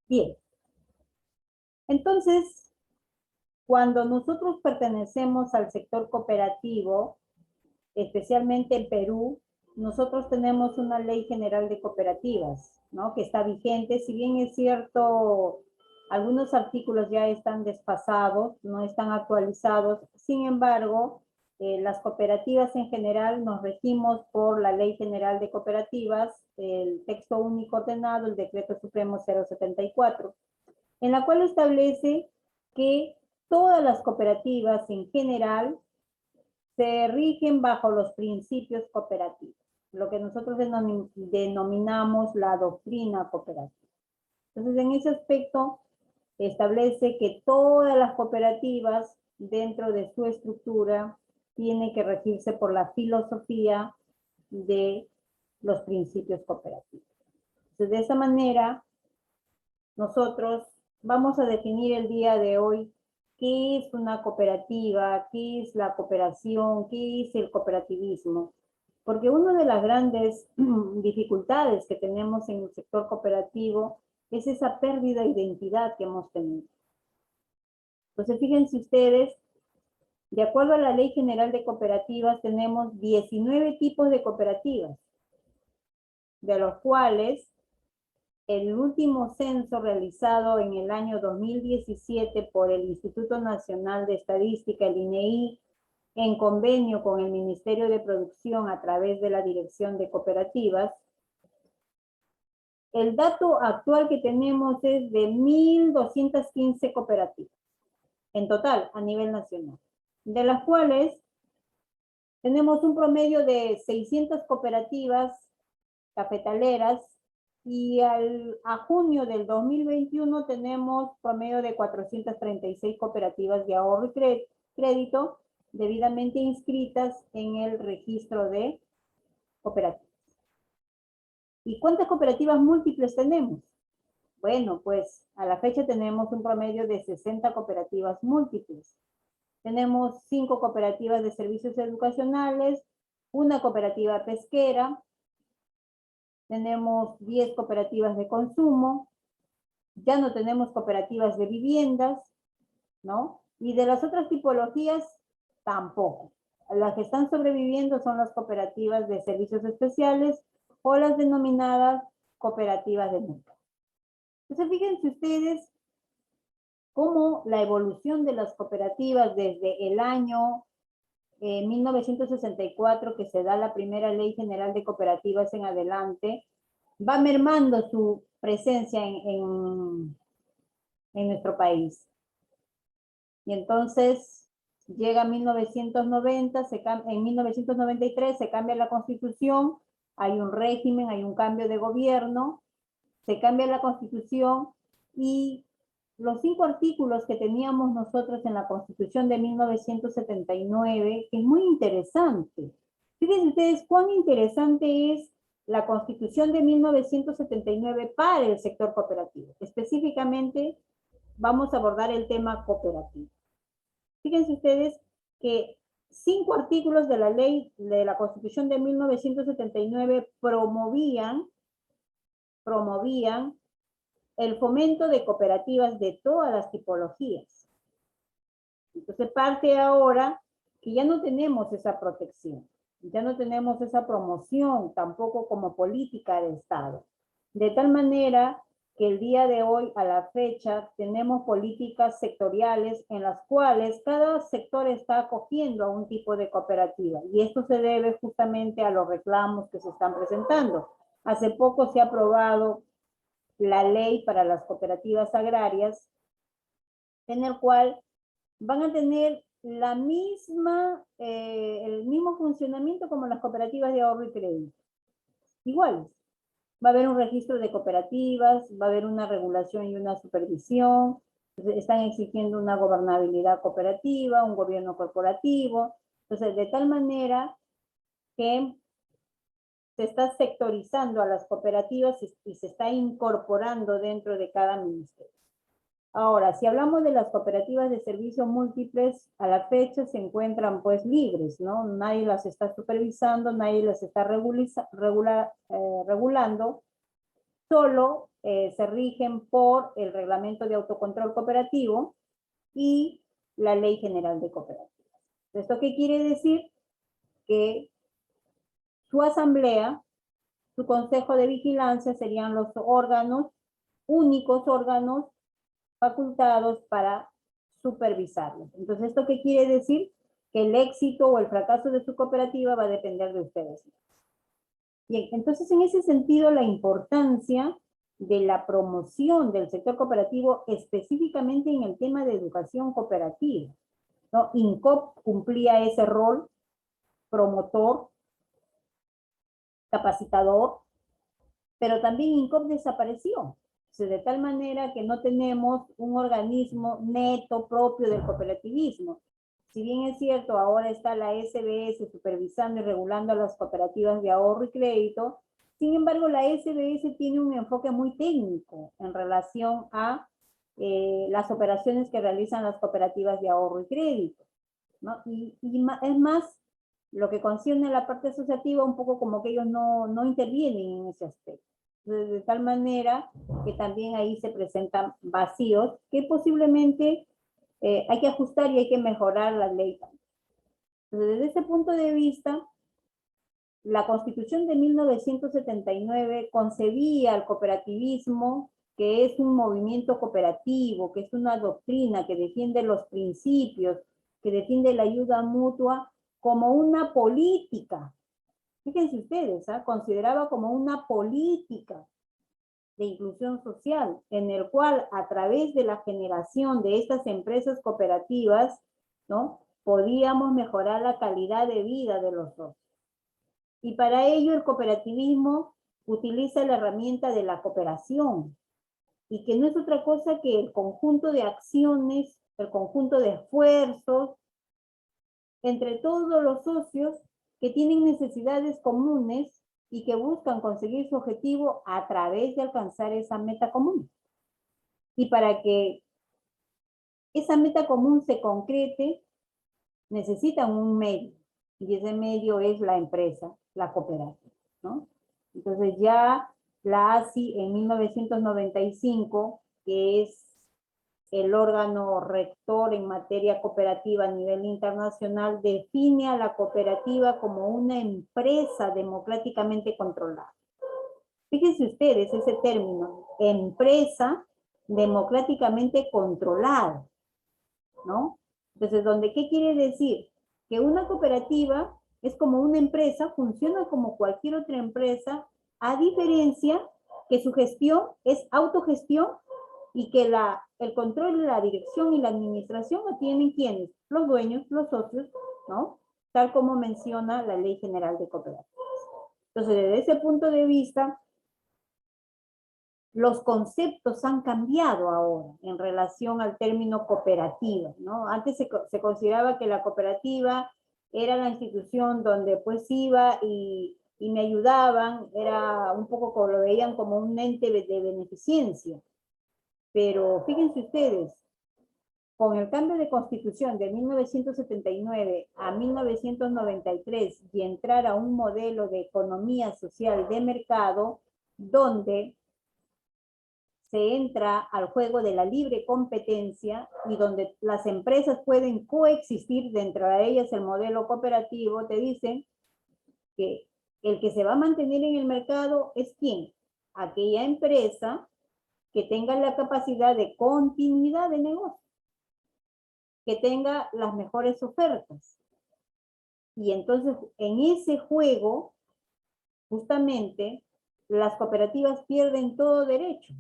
Bien, entonces, cuando nosotros pertenecemos al sector cooperativo, especialmente en Perú, nosotros tenemos una ley general de cooperativas, ¿no? Que está vigente. Si bien es cierto, algunos artículos ya están desfasados, no están actualizados. Sin embargo, las cooperativas en general nos regimos por la Ley General de Cooperativas, el texto único ordenado, el Decreto Supremo 074, en la cual establece que todas las cooperativas en general se rigen bajo los principios cooperativos, lo que nosotros denominamos la doctrina cooperativa. Entonces, en ese aspecto, establece que todas las cooperativas, dentro de su estructura, tienen que regirse por la filosofía de los principios cooperativos. Entonces, de esa manera, nosotros vamos a definir el día de hoy qué es una cooperativa, qué es la cooperación, qué es el cooperativismo. Porque una de las grandes dificultades que tenemos en el sector cooperativo es esa pérdida de identidad que hemos tenido. Entonces, fíjense ustedes, de acuerdo a la Ley General de Cooperativas, tenemos 19 tipos de cooperativas, de los cuales el último censo realizado en el año 2017 por el Instituto Nacional de Estadística, el INEI, en convenio con el Ministerio de Producción a través de la Dirección de Cooperativas, el dato actual que tenemos es de 1.215 cooperativas, en total, a nivel nacional, de las cuales tenemos un promedio de 600 cooperativas cafetaleras, y a junio del 2021 tenemos promedio de 436 cooperativas de ahorro y crédito debidamente inscritas en el registro de cooperativas. ¿Y cuántas cooperativas múltiples tenemos? Bueno, pues a la fecha tenemos un promedio de 60 cooperativas múltiples. Tenemos 5 cooperativas de servicios educacionales, una cooperativa pesquera, tenemos 10 cooperativas de consumo, ya no tenemos cooperativas de viviendas, ¿no? Y de las otras tipologías, tampoco. Las que están sobreviviendo son las cooperativas de servicios especiales o las denominadas cooperativas de mutua. Entonces, fíjense ustedes cómo la evolución de las cooperativas desde el año 1964, que se da la primera Ley General de Cooperativas en adelante, va mermando su presencia en nuestro país. Y entonces llega 1990, en 1993 se cambia la Constitución, hay un régimen, hay un cambio de gobierno, se cambia la Constitución y los 5 artículos que teníamos nosotros en la Constitución de 1979, que es muy interesante. Fíjense ustedes cuán interesante es la Constitución de 1979 para el sector cooperativo. Específicamente, vamos a abordar el tema cooperativo. Fíjense ustedes que 5 artículos de la ley de la Constitución de 1979 promovían el fomento de cooperativas de todas las tipologías. Entonces parte ahora que ya no tenemos esa protección, ya no tenemos esa promoción tampoco como política de Estado. De tal manera que el día de hoy, a la fecha, tenemos políticas sectoriales en las cuales cada sector está acogiendo a un tipo de cooperativa. Y esto se debe justamente a los reclamos que se están presentando. Hace poco se ha aprobado la ley para las cooperativas agrarias, en el cual van a tener el mismo funcionamiento como las cooperativas de ahorro y crédito. Igual, va a haber un registro de cooperativas, va a haber una regulación y una supervisión, están exigiendo una gobernabilidad cooperativa, un gobierno corporativo, entonces de tal manera que se está sectorizando a las cooperativas y se está incorporando dentro de cada ministerio. Ahora, si hablamos de las cooperativas de servicios múltiples, a la fecha se encuentran pues libres, ¿no? Nadie las está supervisando, nadie las está regulando. solo se rigen por el Reglamento de Autocontrol Cooperativo y la Ley General de Cooperativas. ¿Esto qué quiere decir? Que su asamblea, su consejo de vigilancia serían los órganos, únicos órganos facultados para supervisarlos. Entonces, ¿esto qué quiere decir? Que el éxito o el fracaso de su cooperativa va a depender de ustedes. Bien, entonces en ese sentido la importancia de la promoción del sector cooperativo específicamente en el tema de educación cooperativa, ¿no? INCOP cumplía ese rol promotor, capacitador, pero también INCOP desapareció, de tal manera que no tenemos un organismo neto propio del cooperativismo. Si bien es cierto, ahora está la SBS supervisando y regulando a las cooperativas de ahorro y crédito, sin embargo, la SBS tiene un enfoque muy técnico en relación a las operaciones que realizan las cooperativas de ahorro y crédito, ¿no? Y es más, lo que concierne a la parte asociativa, un poco como que ellos no intervienen en ese aspecto. Entonces, de tal manera que también ahí se presentan vacíos que posiblemente hay que ajustar y hay que mejorar la ley. Entonces, desde ese punto de vista, la Constitución de 1979 concebía el cooperativismo, que es un movimiento cooperativo, que es una doctrina que defiende los principios, que defiende la ayuda mutua, como una política. Fíjense ustedes, consideraba como una política de inclusión social, en el cual a través de la generación de estas empresas cooperativas, ¿no? Podíamos mejorar la calidad de vida de los socios. Y para ello el cooperativismo utiliza la herramienta de la cooperación, y que no es otra cosa que el conjunto de acciones, el conjunto de esfuerzos entre todos los socios que tienen necesidades comunes y que buscan conseguir su objetivo a través de alcanzar esa meta común. Y para que esa meta común se concrete, necesitan un medio, y ese medio es la empresa, la cooperativa, ¿no? Entonces ya la ASI en 1995, que es el órgano rector en materia cooperativa a nivel internacional, define a la cooperativa como una empresa democráticamente controlada. Fíjense ustedes ese término, empresa democráticamente controlada, ¿no? Entonces, ¿qué quiere decir? Que una cooperativa es como una empresa, funciona como cualquier otra empresa, a diferencia que su gestión es autogestión y que el control de la dirección y la administración lo tienen ¿quiénes? Los dueños, los socios, ¿no? Tal como menciona la Ley General de Cooperativas. Entonces, desde ese punto de vista, los conceptos han cambiado ahora en relación al término cooperativa, ¿no? Antes se consideraba que la cooperativa era la institución donde pues iba y me ayudaban, era un poco como lo veían como un ente de beneficencia. Pero fíjense ustedes, con el cambio de constitución de 1979 a 1993 y entrar a un modelo de economía social de mercado donde se entra al juego de la libre competencia y donde las empresas pueden coexistir, dentro de ellas el modelo cooperativo, te dicen que el que se va a mantener en el mercado es ¿quién? Aquella empresa que tenga la capacidad de continuidad de negocio, que tenga las mejores ofertas. Y entonces en ese juego, justamente, las cooperativas pierden todo derecho.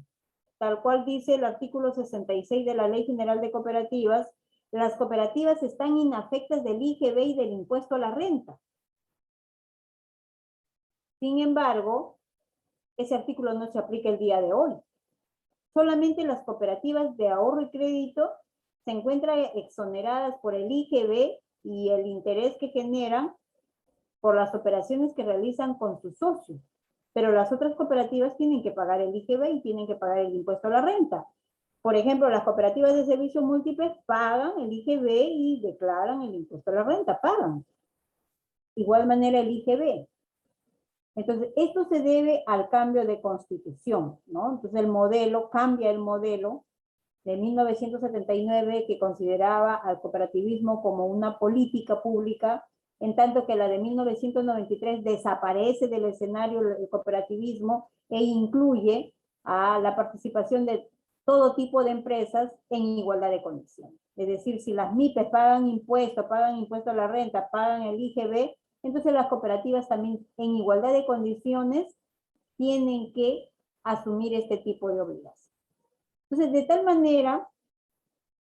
Tal cual dice el artículo 66 de la Ley General de Cooperativas, las cooperativas están inafectas del IGB y del impuesto a la renta. Sin embargo, ese artículo no se aplica el día de hoy. Solamente las cooperativas de ahorro y crédito se encuentran exoneradas por el IGB y el interés que generan por las operaciones que realizan con sus socios. Pero las otras cooperativas tienen que pagar el IGB y tienen que pagar el impuesto a la renta. Por ejemplo, las cooperativas de servicios múltiples pagan el IGB y declaran el impuesto a la renta, pagan. Igual manera el IGB. Entonces, esto se debe al cambio de constitución, ¿no? Entonces, el modelo, cambia el modelo de 1979 que consideraba al cooperativismo como una política pública, en tanto que la de 1993 desaparece del escenario el cooperativismo e incluye a la participación de todo tipo de empresas en igualdad de condiciones. Es decir, si las MIPES pagan impuesto a la renta, pagan el IGB, entonces las cooperativas también en igualdad de condiciones tienen que asumir este tipo de obligaciones. Entonces, de tal manera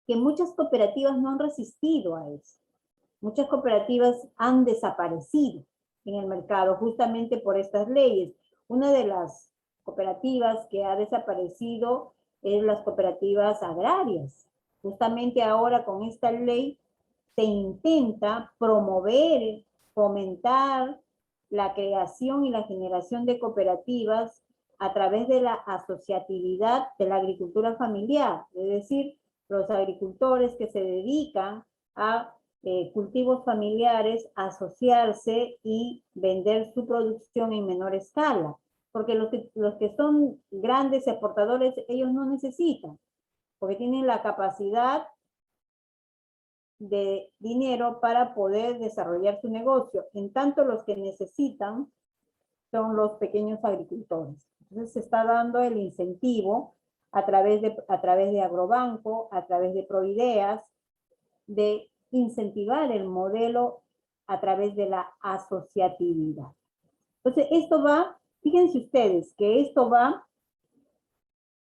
que muchas cooperativas no han resistido a eso. Muchas cooperativas han desaparecido en el mercado justamente por estas leyes. Una de las cooperativas que ha desaparecido es las cooperativas agrarias. Justamente ahora con esta ley se intenta promover, fomentar la creación y la generación de cooperativas a través de la asociatividad de la agricultura familiar, es decir, los agricultores que se dedican a cultivos familiares, asociarse y vender su producción en menor escala, porque los que son grandes exportadores, ellos no necesitan, porque tienen la capacidad de dinero para poder desarrollar su negocio. En tanto, los que necesitan son los pequeños agricultores. Entonces, se está dando el incentivo a través de Agrobanco, a través de Proideas, de incentivar el modelo a través de la asociatividad. Entonces, esto va, fíjense ustedes que esto va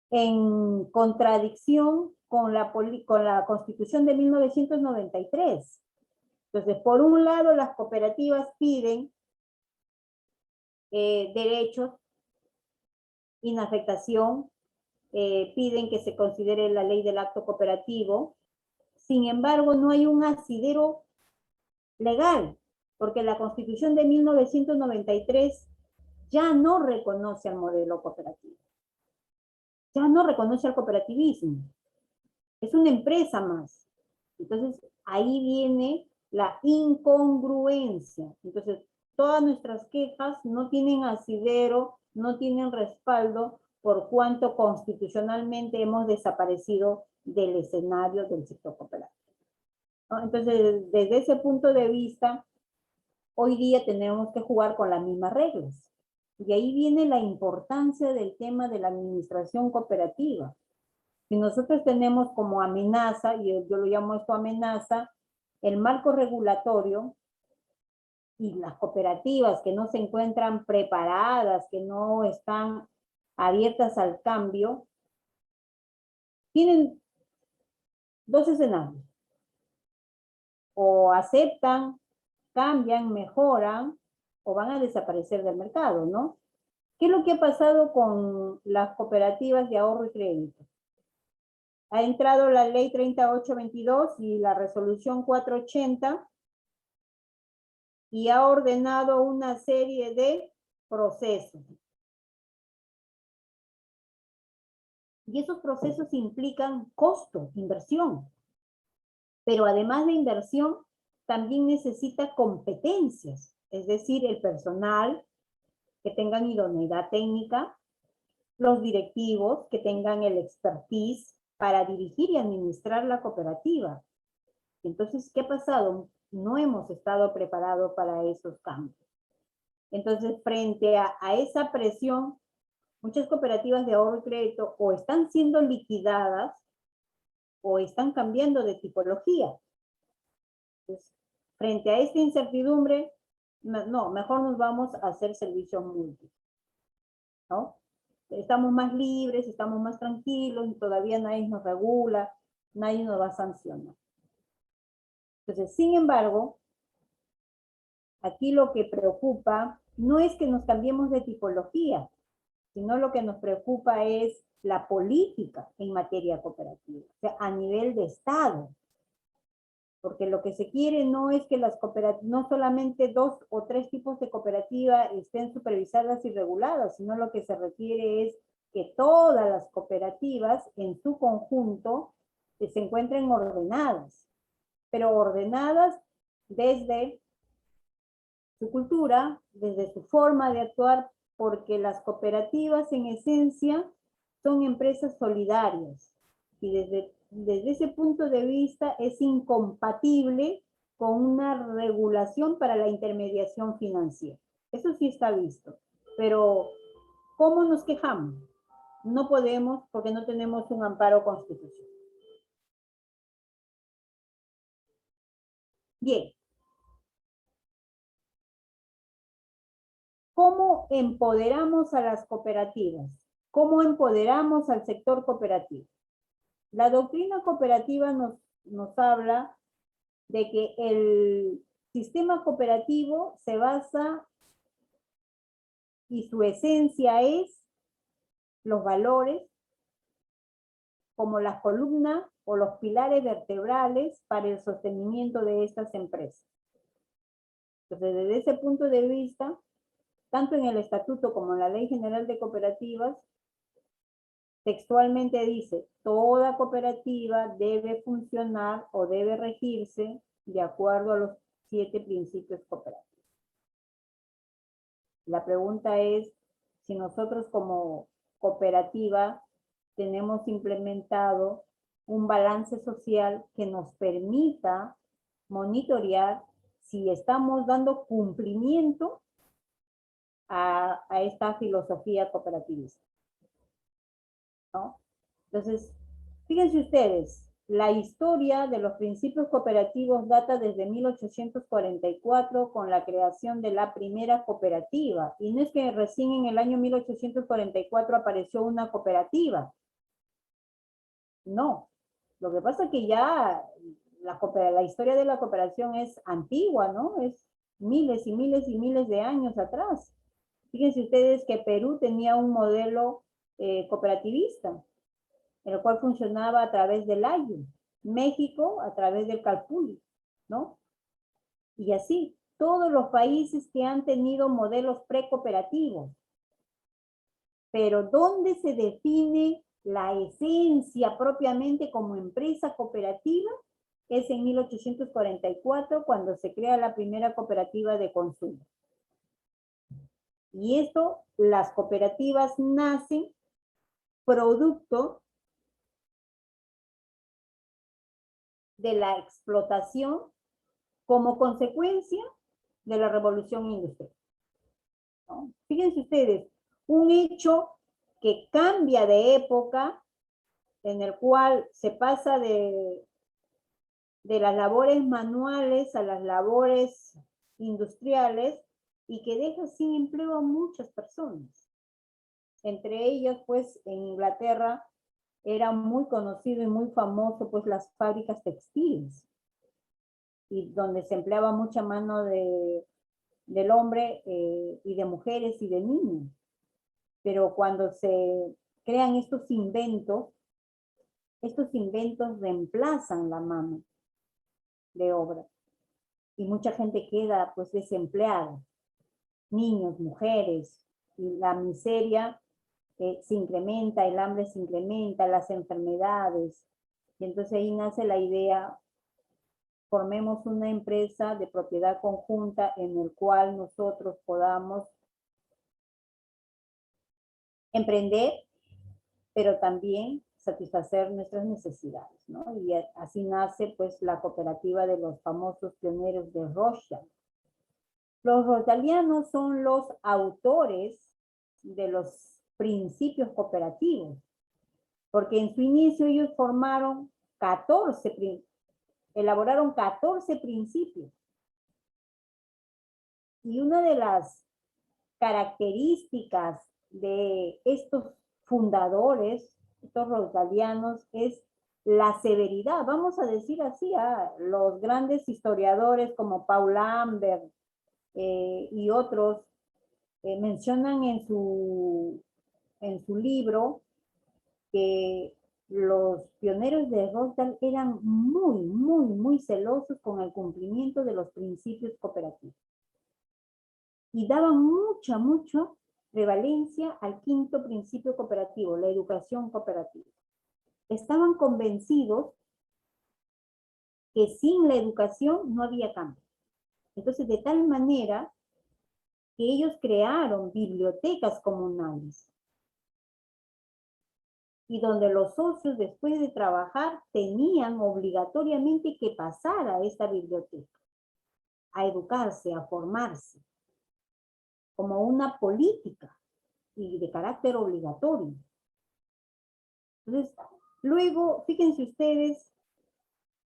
en contradicción con la Constitución de 1993. Entonces, por un lado, las cooperativas piden derechos, inafectación, piden que se considere la ley del acto cooperativo. Sin embargo, no hay un asidero legal, porque la Constitución de 1993 ya no reconoce al modelo cooperativo, ya no reconoce al cooperativismo, es una empresa más. Entonces, ahí viene la incongruencia. Entonces, todas nuestras quejas no tienen asidero, no tienen respaldo, por cuanto constitucionalmente hemos desaparecido del escenario del sector cooperativo, ¿no? Entonces, desde ese punto de vista, hoy día tenemos que jugar con las mismas reglas. Y ahí viene la importancia del tema de la administración cooperativa. Si nosotros tenemos como amenaza, y yo lo llamo esto amenaza, el marco regulatorio y las cooperativas que no se encuentran preparadas, que no están abiertas al cambio, tienen dos escenarios. O aceptan, cambian, mejoran, o van a desaparecer del mercado, ¿no? ¿Qué es lo que ha pasado con las cooperativas de ahorro y crédito? Ha entrado la ley 3822 y la resolución 480 y ha ordenado una serie de procesos. Y esos procesos implican costo, inversión. Pero además de inversión, también necesita competencias, es decir, el personal que tengan idoneidad técnica, los directivos que tengan el expertise para dirigir y administrar la cooperativa. Entonces, ¿qué ha pasado? No hemos estado preparados para esos cambios. Entonces, frente a esa presión, muchas cooperativas de ahorro y crédito o están siendo liquidadas o están cambiando de tipología. Entonces, frente a esta incertidumbre, no, mejor nos vamos a hacer servicios múltiples, ¿no? Estamos más libres, estamos más tranquilos, y todavía nadie nos regula, nadie nos va a sancionar. Entonces, sin embargo, aquí lo que preocupa no es que nos cambiemos de tipología, sino lo que nos preocupa es la política en materia cooperativa, o sea, a nivel de Estado. Porque lo que se quiere no es que las cooperativas, no solamente 2 o 3 tipos de cooperativa estén supervisadas y reguladas, sino lo que se requiere es que todas las cooperativas en su conjunto se encuentren ordenadas, pero ordenadas desde su cultura, desde su forma de actuar, porque las cooperativas en esencia son empresas solidarias y desde ese punto de vista es incompatible con una regulación para la intermediación financiera. Eso sí está visto, pero ¿cómo nos quejamos? No podemos porque no tenemos un amparo constitucional. Bien. ¿Cómo empoderamos a las cooperativas? ¿Cómo empoderamos al sector cooperativo? La doctrina cooperativa nos habla de que el sistema cooperativo se basa y su esencia es los valores como las columnas o los pilares vertebrales para el sostenimiento de estas empresas. Entonces, desde ese punto de vista, tanto en el Estatuto como en la Ley General de Cooperativas, textualmente dice, toda cooperativa debe funcionar o debe regirse de acuerdo a los 7 principios cooperativos. La pregunta es si nosotros como cooperativa tenemos implementado un balance social que nos permita monitorear si estamos dando cumplimiento a esta filosofía cooperativista, ¿no? Entonces, fíjense ustedes, la historia de los principios cooperativos data desde 1844 con la creación de la primera cooperativa. Y no es que recién en el año 1844 apareció una cooperativa. No. Lo que pasa es que ya la historia de la cooperación es antigua, ¿no? Es miles y miles y miles de años atrás. Fíjense ustedes que Perú tenía un modelo cooperativista, el cual funcionaba a través del ayu, México a través del calpulli, ¿no? Y así, todos los países que han tenido modelos precooperativos. Pero ¿dónde se define la esencia propiamente como empresa cooperativa? Es en 1844 cuando se crea la primera cooperativa de consumo. Y esto, las cooperativas nacen producto de la explotación como consecuencia de la revolución industrial, ¿no? Fíjense ustedes, un hecho que cambia de época, en el cual se pasa de las labores manuales a las labores industriales y que deja sin empleo a muchas personas. Entre ellas, pues, en Inglaterra era muy conocido y muy famoso, pues, las fábricas textiles, y donde se empleaba mucha mano del hombre y de mujeres y de niños. Pero cuando se crean estos inventos reemplazan la mano de obra y mucha gente queda pues desempleada, niños, mujeres, y la miseria se incrementa, el hambre se incrementa, las enfermedades, y entonces ahí nace la idea: formemos una empresa de propiedad conjunta en el cual nosotros podamos emprender, pero también satisfacer nuestras necesidades, ¿no? Y así nace pues la cooperativa de los famosos pioneros de Rothschild. Los rosalianos son los autores de los principios cooperativos, porque en su inicio ellos elaboraron 14 principios. Y una de las características de estos fundadores, estos rosalianos, es la severidad. Vamos a decir así, los grandes historiadores como Paul Lambert y otros mencionan en su libro que los pioneros de Rothschild eran muy, muy, muy celosos con el cumplimiento de los principios cooperativos. Y daban mucha prevalencia al 5º principio cooperativo, la educación cooperativa. Estaban convencidos que sin la educación no había cambio. Entonces, de tal manera que ellos crearon bibliotecas comunales y donde los socios después de trabajar tenían obligatoriamente que pasar a esta biblioteca, a educarse, a formarse, como una política y de carácter obligatorio. Entonces, luego, fíjense ustedes,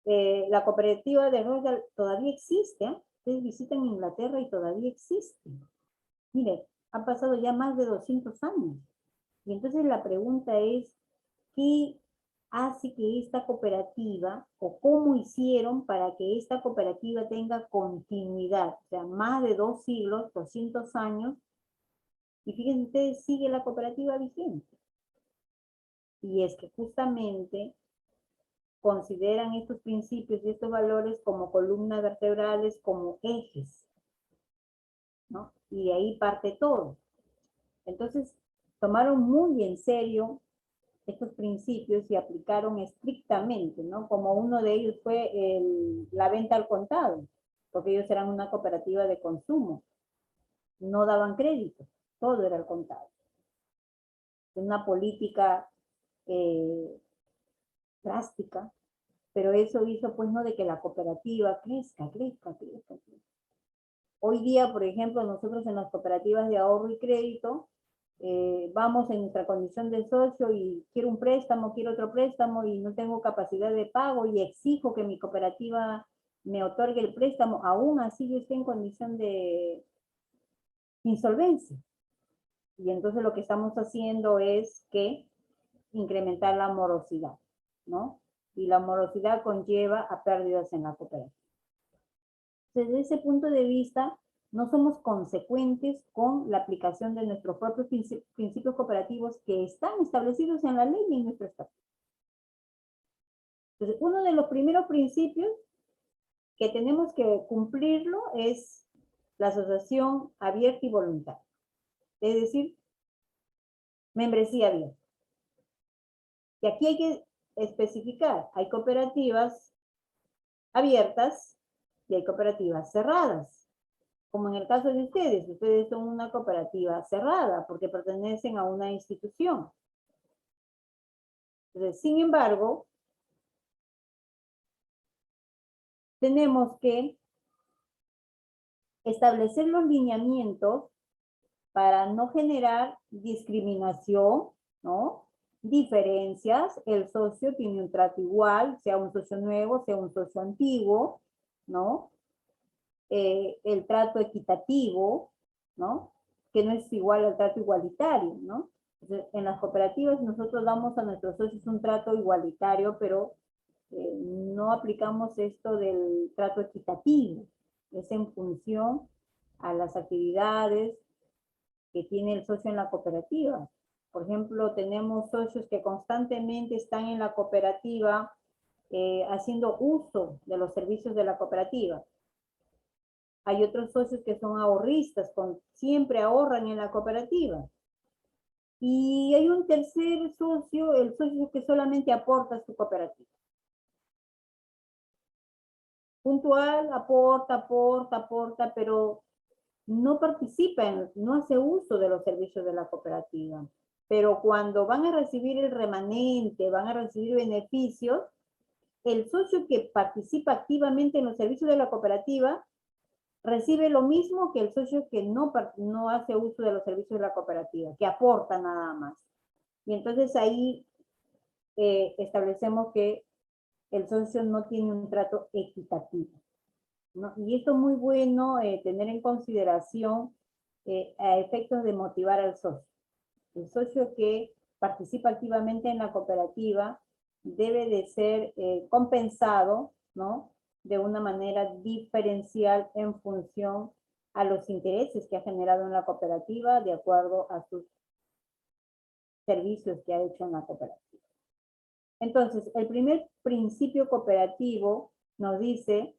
la cooperativa de Royal todavía existe, ¿eh? Ustedes visitan Inglaterra y todavía existe. Mire, han pasado ya más de 200 años. Y entonces la pregunta es, ¿qué hace que esta cooperativa, o cómo hicieron para que esta cooperativa tenga continuidad? O sea, más de 2 siglos, 200 años, y fíjense ustedes, sigue la cooperativa vigente. Y es que justamente consideran estos principios y estos valores como columnas vertebrales, como ejes, ¿no? Y de ahí parte todo. Entonces, tomaron muy en serio estos principios y aplicaron estrictamente, ¿no? Como uno de ellos fue la venta al contado, porque ellos eran una cooperativa de consumo, no daban crédito, todo era al contado. Una política drástica, pero eso hizo pues no de que la cooperativa crezca. Hoy día, por ejemplo, nosotros en las cooperativas de ahorro y crédito, vamos en nuestra condición de socio y quiero un préstamo, quiero otro préstamo y no tengo capacidad de pago y exijo que mi cooperativa me otorgue el préstamo, aún así yo estoy en condición de insolvencia. Y entonces lo que estamos haciendo es que incrementar la morosidad, ¿no? Y la morosidad conlleva a pérdidas en la cooperativa. Desde ese punto de vista, no somos consecuentes con la aplicación de nuestros propios principios cooperativos que están establecidos en la ley y en nuestro estatuto. Entonces, uno de los primeros principios que tenemos que cumplirlo es la asociación abierta y voluntaria. Es decir, membresía abierta. Y aquí hay que especificar, hay cooperativas abiertas y hay cooperativas cerradas. Como en el caso de ustedes son una cooperativa cerrada porque pertenecen a una institución. Entonces, sin embargo, tenemos que establecer los lineamientos para no generar discriminación, ¿no? Diferencias, el socio tiene un trato igual, sea un socio nuevo, sea un socio antiguo, ¿no? El trato equitativo, ¿no? Que no es igual al trato igualitario, ¿no? Entonces, en las cooperativas nosotros damos a nuestros socios un trato igualitario, pero no aplicamos esto del trato equitativo. Es en función a las actividades que tiene el socio en la cooperativa. Por ejemplo, tenemos socios que constantemente están en la cooperativa haciendo uso de los servicios de la cooperativa. Hay otros socios que son ahorristas, siempre ahorran en la cooperativa. Y hay un tercer socio, el socio que solamente aporta a su cooperativa. Puntual, aporta, pero no participa, no hace uso de los servicios de la cooperativa. Pero cuando van a recibir el remanente, van a recibir beneficios, el socio que participa activamente en los servicios de la cooperativa recibe lo mismo que el socio que no hace uso de los servicios de la cooperativa, que aporta nada más. Y entonces ahí establecemos que el socio no tiene un trato equitativo, ¿no? Y esto es muy bueno tener en consideración a efectos de motivar al socio. El socio que participa activamente en la cooperativa debe de ser compensado, ¿no? De una manera diferencial en función a los intereses que ha generado en la cooperativa de acuerdo a sus servicios que ha hecho en la cooperativa. Entonces, el primer principio cooperativo nos dice,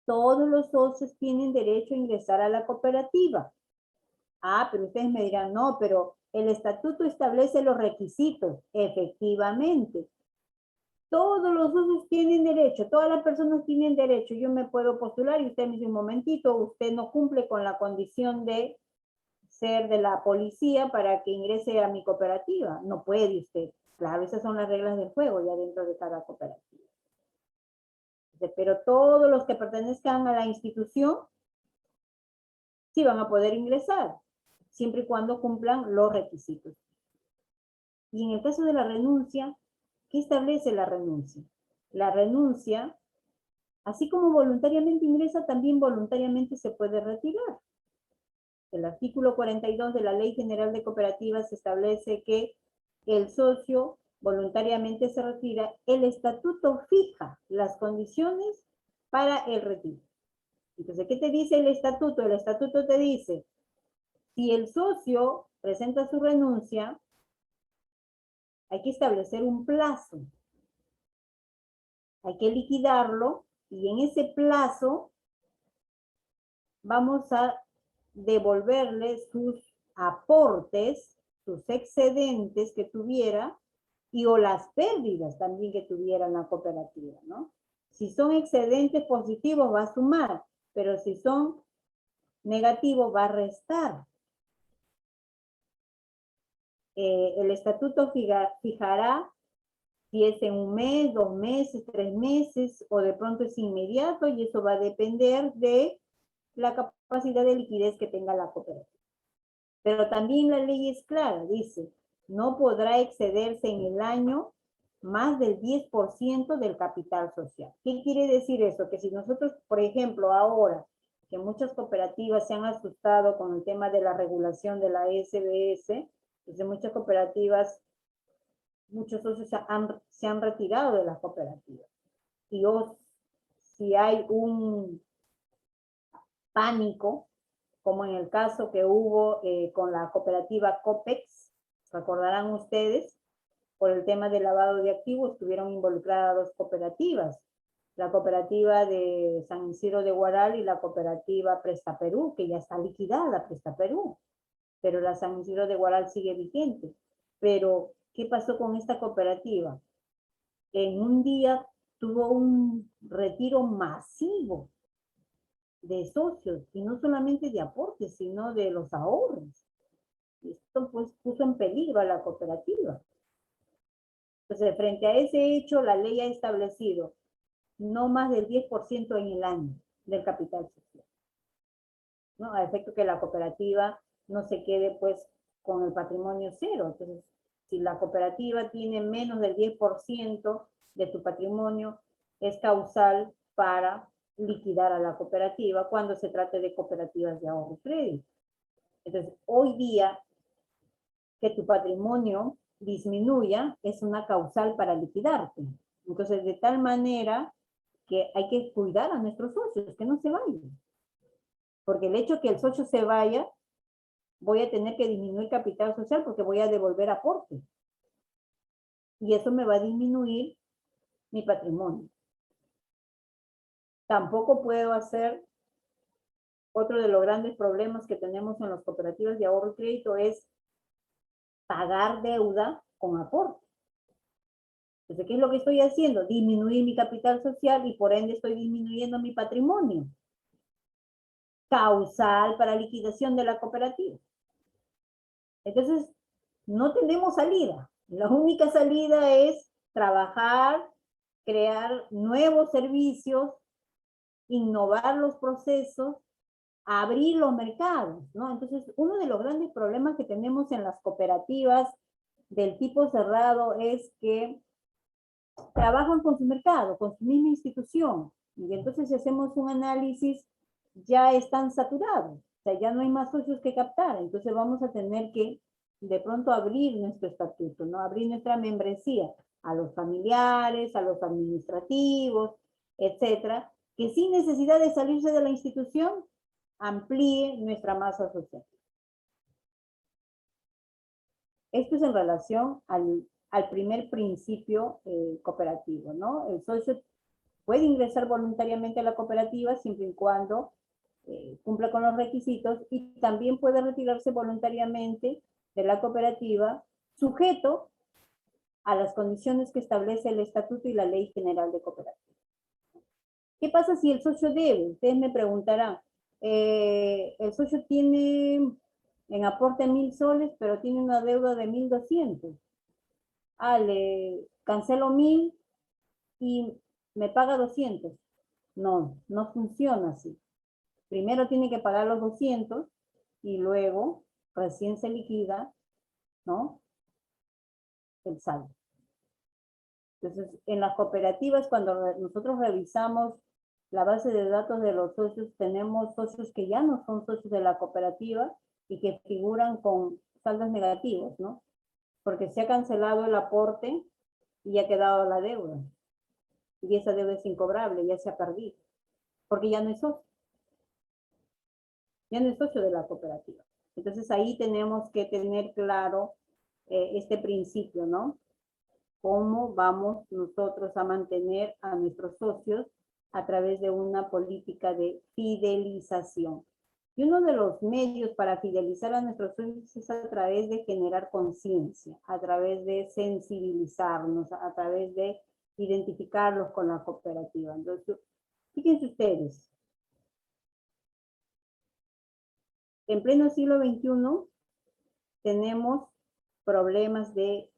todos los socios tienen derecho a ingresar a la cooperativa. Ah, pero ustedes me dirán, no, pero el estatuto establece los requisitos. Efectivamente, Todos los socios tienen derecho, todas las personas tienen derecho. Yo me puedo postular y usted me dice un momentito, usted no cumple con la condición de ser de la policía para que ingrese a mi cooperativa. No puede usted. Claro, esas son las reglas del juego ya dentro de cada cooperativa. Pero todos los que pertenezcan a la institución sí van a poder ingresar, siempre y cuando cumplan los requisitos. Y en el caso de la renuncia, ¿qué establece la renuncia? La renuncia, así como voluntariamente ingresa, también voluntariamente se puede retirar. El artículo 42 de la Ley General de Cooperativas establece que el socio voluntariamente se retira. El estatuto fija las condiciones para el retiro. Entonces, ¿qué te dice el estatuto? El estatuto te dice, si el socio presenta su renuncia, hay que establecer un plazo. Hay que liquidarlo y en ese plazo vamos a devolverle sus aportes, sus excedentes que tuviera y o las pérdidas también que tuviera la cooperativa, ¿no? Si son excedentes positivos va a sumar, pero si son negativos va a restar. El estatuto fijará si es en un mes, 2 meses, 3 meses, o de pronto es inmediato, y eso va a depender de la capacidad de liquidez que tenga la cooperativa. Pero también la ley es clara, dice, no podrá excederse en el año más del 10% del capital social. ¿Qué quiere decir eso? Que si nosotros, por ejemplo, ahora, que muchas cooperativas se han asustado con el tema de la regulación de la SBS, desde muchas cooperativas, muchos socios se han retirado de las cooperativas. Y si hay un pánico, como en el caso que hubo con la cooperativa Copex, recordarán ustedes, por el tema del lavado de activos, estuvieron involucradas dos cooperativas, la cooperativa de San Isidro de Huaral y la cooperativa Presta Perú, que ya está liquidada, Presta Perú, pero la San Isidro de Huaral sigue vigente. Pero, ¿qué pasó con esta cooperativa? En un día tuvo un retiro masivo de socios, y no solamente de aportes, sino de los ahorros. Esto pues puso en peligro a la cooperativa. Entonces, frente a ese hecho, la ley ha establecido no más del 10% en el año del capital social, ¿no? A efecto que la cooperativa no se quede pues con el patrimonio cero. Entonces, si la cooperativa tiene menos del 10% de su patrimonio, es causal para liquidar a la cooperativa cuando se trate de cooperativas de ahorro y crédito. Entonces, hoy día, que tu patrimonio disminuya es una causal para liquidarte. Entonces, de tal manera que hay que cuidar a nuestros socios, que no se vayan. Porque el hecho que el socio se vaya, voy a tener que disminuir capital social porque voy a devolver aporte. Y eso me va a disminuir mi patrimonio. Tampoco puedo hacer, otro de los grandes problemas que tenemos en las cooperativas de ahorro y crédito es pagar deuda con aporte. Entonces, ¿qué es lo que estoy haciendo? Disminuir mi capital social y por ende estoy disminuyendo mi patrimonio. Causal para liquidación de la cooperativa. Entonces, no tenemos salida. La única salida es trabajar, crear nuevos servicios, innovar los procesos, abrir los mercados, ¿no? Entonces, uno de los grandes problemas que tenemos en las cooperativas del tipo cerrado es que trabajan con su mercado, con su misma institución, y entonces si hacemos un análisis, ya están saturados, o sea, ya no hay más socios que captar, entonces vamos a tener que de pronto abrir nuestro estatuto, ¿no? Abrir nuestra membresía a los familiares, a los administrativos, etcétera, que sin necesidad de salirse de la institución, amplíe nuestra masa social. Esto es en relación al primer principio cooperativo, ¿no? El socio puede ingresar voluntariamente a la cooperativa siempre y cuando cumpla con los requisitos, y también puede retirarse voluntariamente de la cooperativa sujeto a las condiciones que establece el Estatuto y la Ley General de Cooperativas. ¿Qué pasa si el socio debe? Ustedes me preguntarán, el socio tiene en aporte 1.000 soles, pero tiene una deuda de 1.200. Le cancelo 1.000 y me paga 200. No, no funciona así. Primero tiene que pagar los 200 y luego recién se liquida, ¿no?, el saldo. Entonces, en las cooperativas, cuando nosotros revisamos la base de datos de los socios, tenemos socios que ya no son socios de la cooperativa y que figuran con saldos negativos, ¿no? Porque se ha cancelado el aporte y ha quedado la deuda. Y esa deuda es incobrable, ya se ha perdido, porque ya no es socio. Ya no es socio de la cooperativa. Entonces ahí tenemos que tener claro este principio, ¿no? Cómo vamos nosotros a mantener a nuestros socios a través de una política de fidelización. Y uno de los medios para fidelizar a nuestros socios es a través de generar conciencia, a través de sensibilizarnos, a través de identificarlos con la cooperativa. Entonces, fíjense ustedes, en pleno siglo XXI tenemos problemas de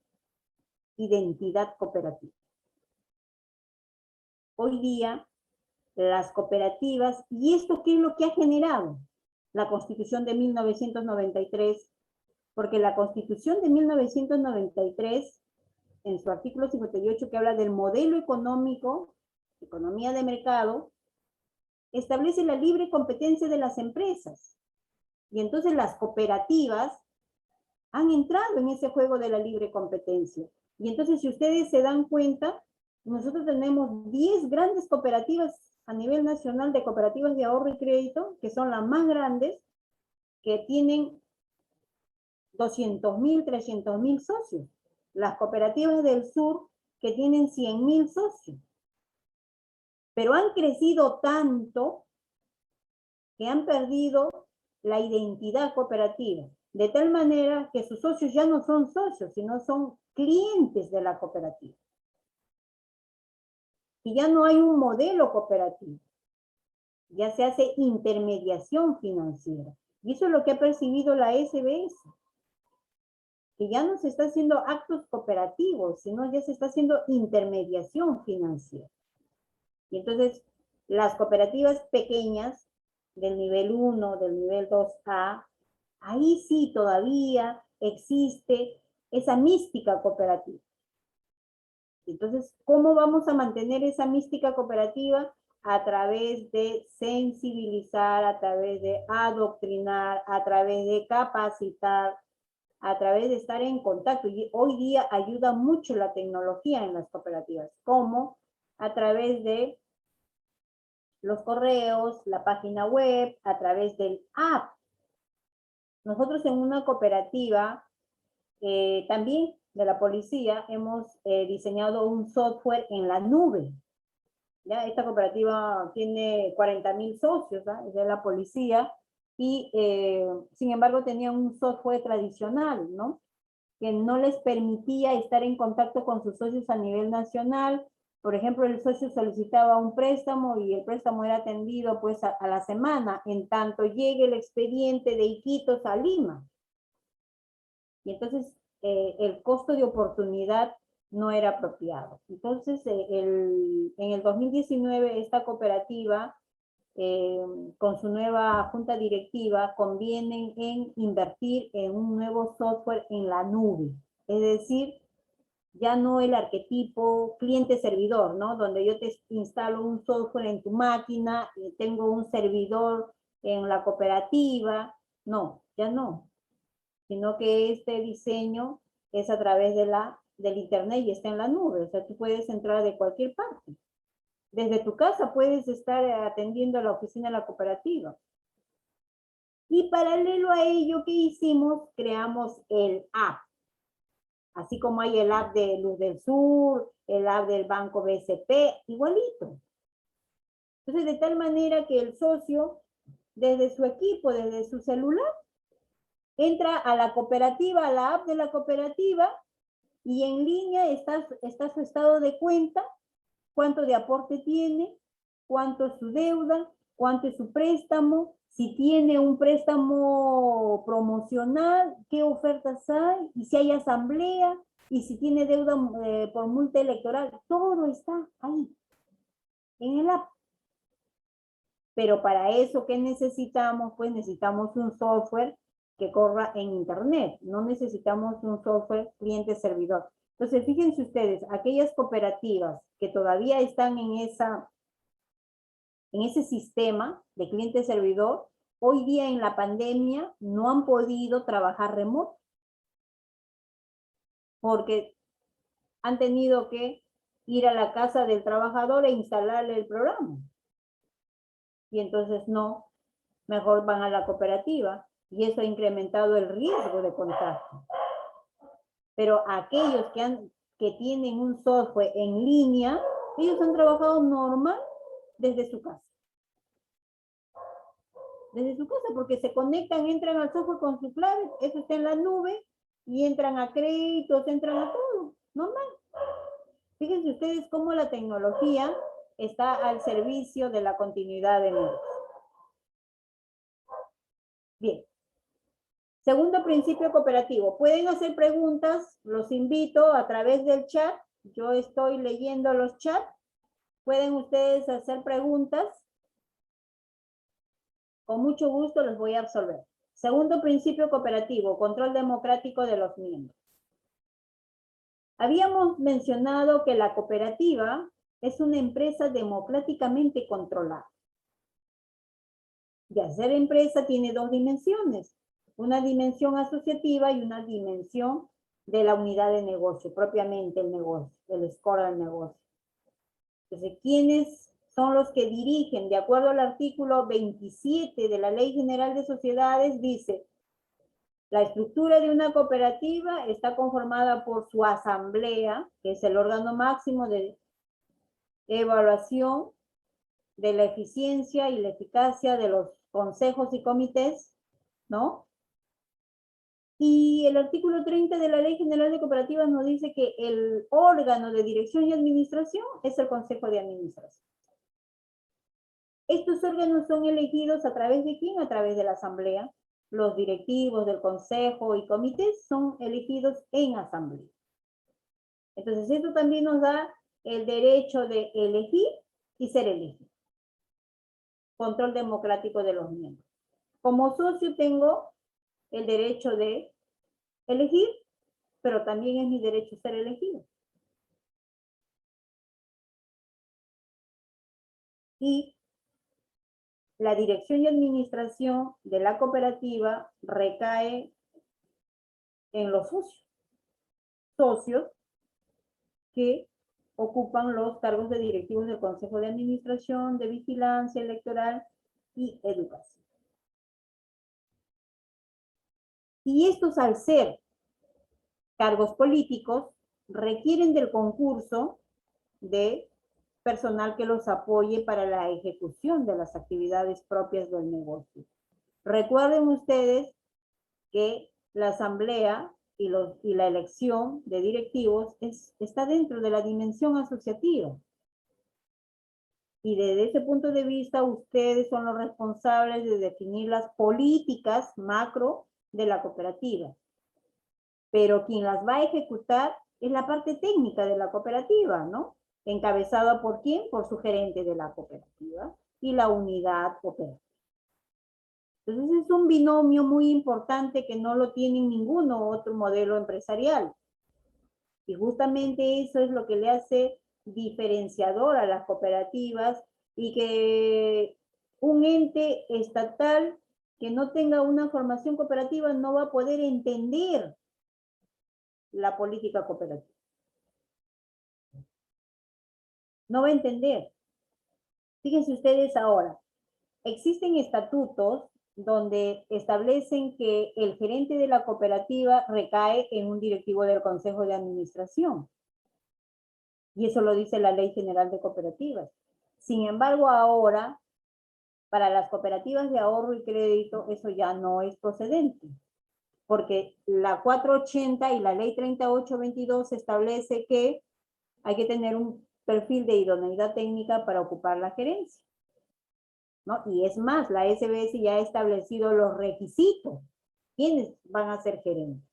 identidad cooperativa. Hoy día, las cooperativas, ¿y esto qué es lo que ha generado? La Constitución de 1993, porque la Constitución de 1993, en su artículo 58, que habla del modelo económico, economía de mercado, establece la libre competencia de las empresas. Y entonces las cooperativas han entrado en ese juego de la libre competencia. Y entonces, si ustedes se dan cuenta, nosotros tenemos 10 grandes cooperativas a nivel nacional de cooperativas de ahorro y crédito, que son las más grandes, que tienen 200.000, 300.000 socios. Las cooperativas del sur, que tienen 100.000 socios. Pero han crecido tanto que han perdido la identidad cooperativa, de tal manera que sus socios ya no son socios, sino son clientes de la cooperativa. Y ya no hay un modelo cooperativo, ya se hace intermediación financiera. Y eso es lo que ha percibido la SBS, que ya no se está haciendo actos cooperativos, sino ya se está haciendo intermediación financiera. Y entonces, las cooperativas pequeñas, del nivel 1, del nivel 2A, ahí sí todavía existe esa mística cooperativa. Entonces, ¿cómo vamos a mantener esa mística cooperativa? A través de sensibilizar, a través de adoctrinar, a través de capacitar, a través de estar en contacto. Y hoy día ayuda mucho la tecnología en las cooperativas, como a través de los correos, la página web, a través del app. Nosotros en una cooperativa, también de la policía, hemos diseñado un software en la nube. ¿Ya? Esta cooperativa tiene 40.000 socios, ¿eh? Es de la policía, y sin embargo tenía un software tradicional, ¿no?, que no les permitía estar en contacto con sus socios a nivel nacional. Por ejemplo, el socio solicitaba un préstamo y el préstamo era atendido pues a la semana, en tanto llegue el expediente de Iquitos a Lima. Y entonces el costo de oportunidad no era apropiado. Entonces, en el 2019, esta cooperativa, con su nueva junta directiva, convienen en invertir en un nuevo software en la nube. Es decir, ya no el arquetipo cliente-servidor, ¿no?, donde yo te instalo un software en tu máquina, y tengo un servidor en la cooperativa. No, ya no. Sino que este diseño es a través del internet y está en la nube. O sea, tú puedes entrar de cualquier parte. Desde tu casa puedes estar atendiendo a la oficina de la cooperativa. Y paralelo a ello, ¿qué hicimos? Creamos el app. Así como hay el app de Luz del Sur, el app del Banco BCP, igualito. Entonces, de tal manera que el socio, desde su equipo, desde su celular, entra a la cooperativa, a la app de la cooperativa, Y en línea está su estado de cuenta, cuánto de aporte tiene, cuánto es su deuda, cuánto es su préstamo, si tiene un préstamo promocional, qué ofertas hay, y si hay asamblea, y si tiene deuda por multa electoral, todo está ahí, en el app. Pero para eso, ¿qué necesitamos? Pues necesitamos un software que corra en internet, no necesitamos un software cliente-servidor. Entonces, fíjense ustedes, aquellas cooperativas que todavía están en ese sistema de cliente-servidor, hoy día en la pandemia no han podido trabajar remoto porque han tenido que ir a la casa del trabajador e instalarle el programa. Y entonces no, mejor van a la cooperativa y eso ha incrementado el riesgo de contagio. Pero aquellos que tienen un software en línea, ellos han trabajado normal desde su casa. Desde su casa, porque se conectan, entran al software con su clave, eso está en la nube, y entran a créditos, entran a todo, normal. Fíjense ustedes cómo la tecnología está al servicio de la continuidad de negocio. Bien. Segundo principio cooperativo. Pueden hacer preguntas, los invito a través del chat. Yo estoy leyendo los chats. Pueden ustedes hacer preguntas. Con mucho gusto los voy a absolver. Segundo principio cooperativo, control democrático de los miembros. Habíamos mencionado que la cooperativa es una empresa democráticamente controlada. Y hacer empresa tiene dos dimensiones, una dimensión asociativa y una dimensión de la unidad de negocio, propiamente el negocio, el score del negocio. Entonces, ¿quiénes son los que dirigen? De acuerdo al artículo 27 de la Ley General de Sociedades, dice, la estructura de una cooperativa está conformada por su asamblea, que es el órgano máximo de evaluación de la eficiencia y la eficacia de los consejos y comités, ¿no? Y el artículo 30 de la Ley General de Cooperativas nos dice que el órgano de dirección y administración es el Consejo de Administración. Estos órganos son elegidos a través de ¿quién? A través de la asamblea. Los directivos del consejo y comités son elegidos en asamblea. Entonces, esto también nos da el derecho de elegir y ser elegido. Control democrático de los miembros. Como socio tengo el derecho de elegir, pero también es mi derecho ser elegido. Y la dirección y administración de la cooperativa recae en los socios que ocupan los cargos de directivos del Consejo de Administración, de Vigilancia Electoral y Educación. Y estos, al ser cargos políticos, requieren del concurso de personal que los apoye para la ejecución de las actividades propias del negocio. Recuerden ustedes que la asamblea y la elección de directivos está dentro de la dimensión asociativa. Y desde ese punto de vista, ustedes son los responsables de definir las políticas macro de la cooperativa. Pero quien las va a ejecutar es la parte técnica de la cooperativa, ¿no? Encabezada por ¿quién? Por su gerente de la cooperativa y la unidad operativa. Entonces es un binomio muy importante que no lo tiene ninguno otro modelo empresarial. Y justamente eso es lo que le hace diferenciador a las cooperativas y que un ente estatal que no tenga una formación cooperativa no va a poder entender la política cooperativa. No va a entender. Fíjense ustedes ahora, existen estatutos donde establecen que el gerente de la cooperativa recae en un directivo del Consejo de Administración. Y eso lo dice la Ley General de Cooperativas. Sin embargo, ahora, para las cooperativas de ahorro y crédito, eso ya no es procedente. porque la 480 y la ley 3822 establece que hay que tener un perfil de idoneidad técnica para ocupar la gerencia, ¿no? Y es más, la SBS ya ha establecido los requisitos, quiénes van a ser gerentes.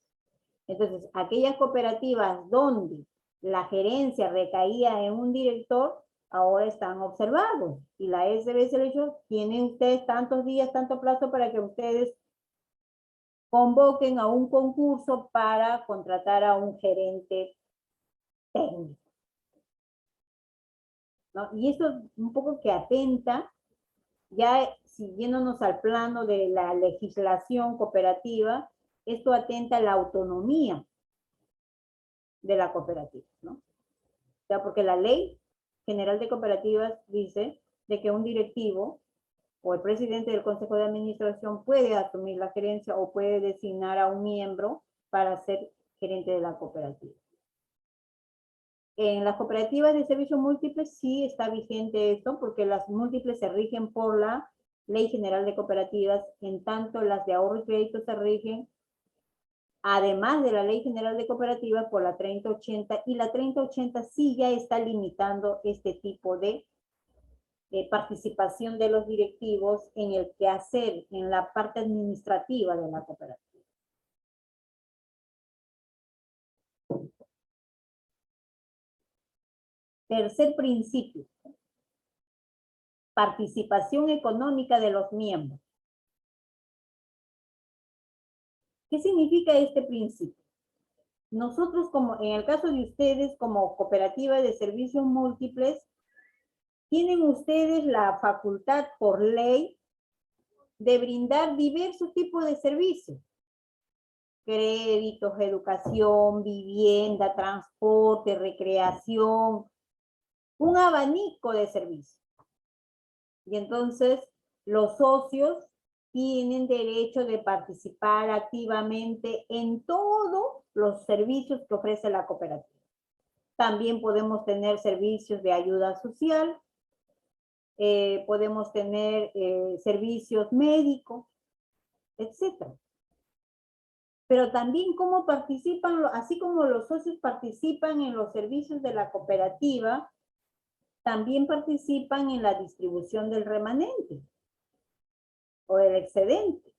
Entonces, aquellas cooperativas donde la gerencia recaía en un director, ahora están observados. Y la SBS le ha dicho, tienen ustedes tantos días, tanto plazo para que ustedes convoquen a un concurso para contratar a un gerente técnico, ¿no? Y eso un poco que atenta, ya siguiéndonos al plano de la legislación cooperativa, esto atenta a la autonomía de la cooperativa, ¿no? O sea, porque la ley general de cooperativas dice de que un directivo o el presidente del consejo de administración puede asumir la gerencia o puede designar a un miembro para ser gerente de la cooperativa. En las cooperativas de servicios múltiples sí está vigente esto, porque las múltiples se rigen por la Ley General de Cooperativas, en tanto las de ahorro y crédito se rigen, además de la Ley General de Cooperativas, por la 3080, y la 3080 sí ya está limitando este tipo de participación de los directivos en el quehacer, en la parte administrativa de la cooperativa. Tercer principio, participación económica de los miembros. ¿Qué significa este principio? Nosotros, como en el caso de ustedes, como cooperativa de servicios múltiples, tienen ustedes la facultad por ley de brindar diversos tipos de servicios. Créditos, educación, vivienda, transporte, recreación, un abanico de servicios. Y entonces los socios tienen derecho de participar activamente en todos los servicios que ofrece la cooperativa. También podemos tener servicios de ayuda social, podemos tener servicios médicos, etc. Pero también cómo participan, así como los socios participan en los servicios de la cooperativa, también participan en la distribución del remanente o del excedente.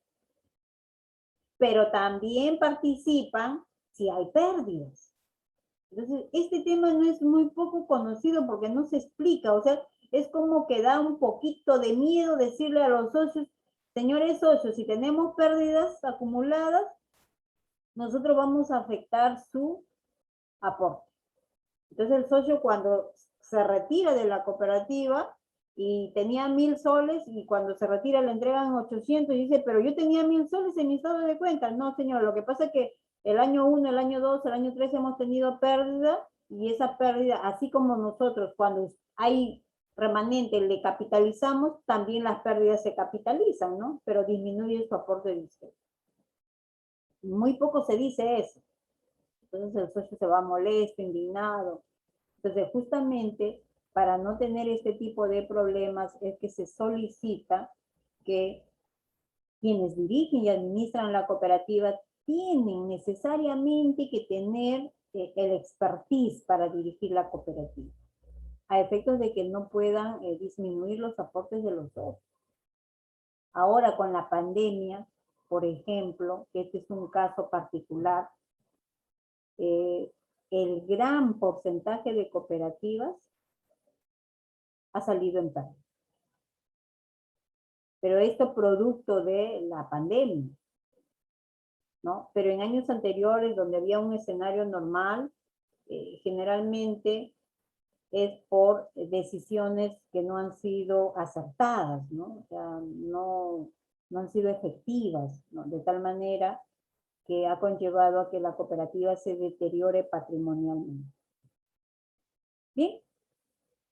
Pero también participan si hay pérdidas. Entonces, este tema no es muy poco conocido porque no se explica, o sea, es como que da un poquito de miedo decirle a los socios, señores socios, si tenemos pérdidas acumuladas, nosotros vamos a afectar su aporte. Entonces el socio cuando se retira de la cooperativa y tenía 1.000 soles y cuando se retira le entregan 800 y dice, pero yo tenía 1.000 soles en mi estado de cuenta. No, señor, lo que pasa es que el año 1, el año 2, el año 3 hemos tenido pérdida y esa pérdida, así como nosotros cuando hay remanente le capitalizamos, también las pérdidas se capitalizan, ¿no? Pero disminuye su aporte de usted. Muy poco se dice eso. Entonces el socio se va molesto, indignado. Entonces justamente para no tener este tipo de problemas es que se solicita que quienes dirigen y administran la cooperativa tienen necesariamente que tener el expertise para dirigir la cooperativa, a efectos de que no puedan disminuir los aportes de los socios. Ahora con la pandemia, por ejemplo, que este es un caso particular, el gran porcentaje de cooperativas ha salido en pérdida. Pero esto producto de la pandemia, ¿no? Pero en años anteriores, donde había un escenario normal, generalmente es por decisiones que no han sido acertadas, ¿no? O sea, no han sido efectivas, ¿no? De tal manera que ha conllevado a que la cooperativa se deteriore patrimonialmente. Bien,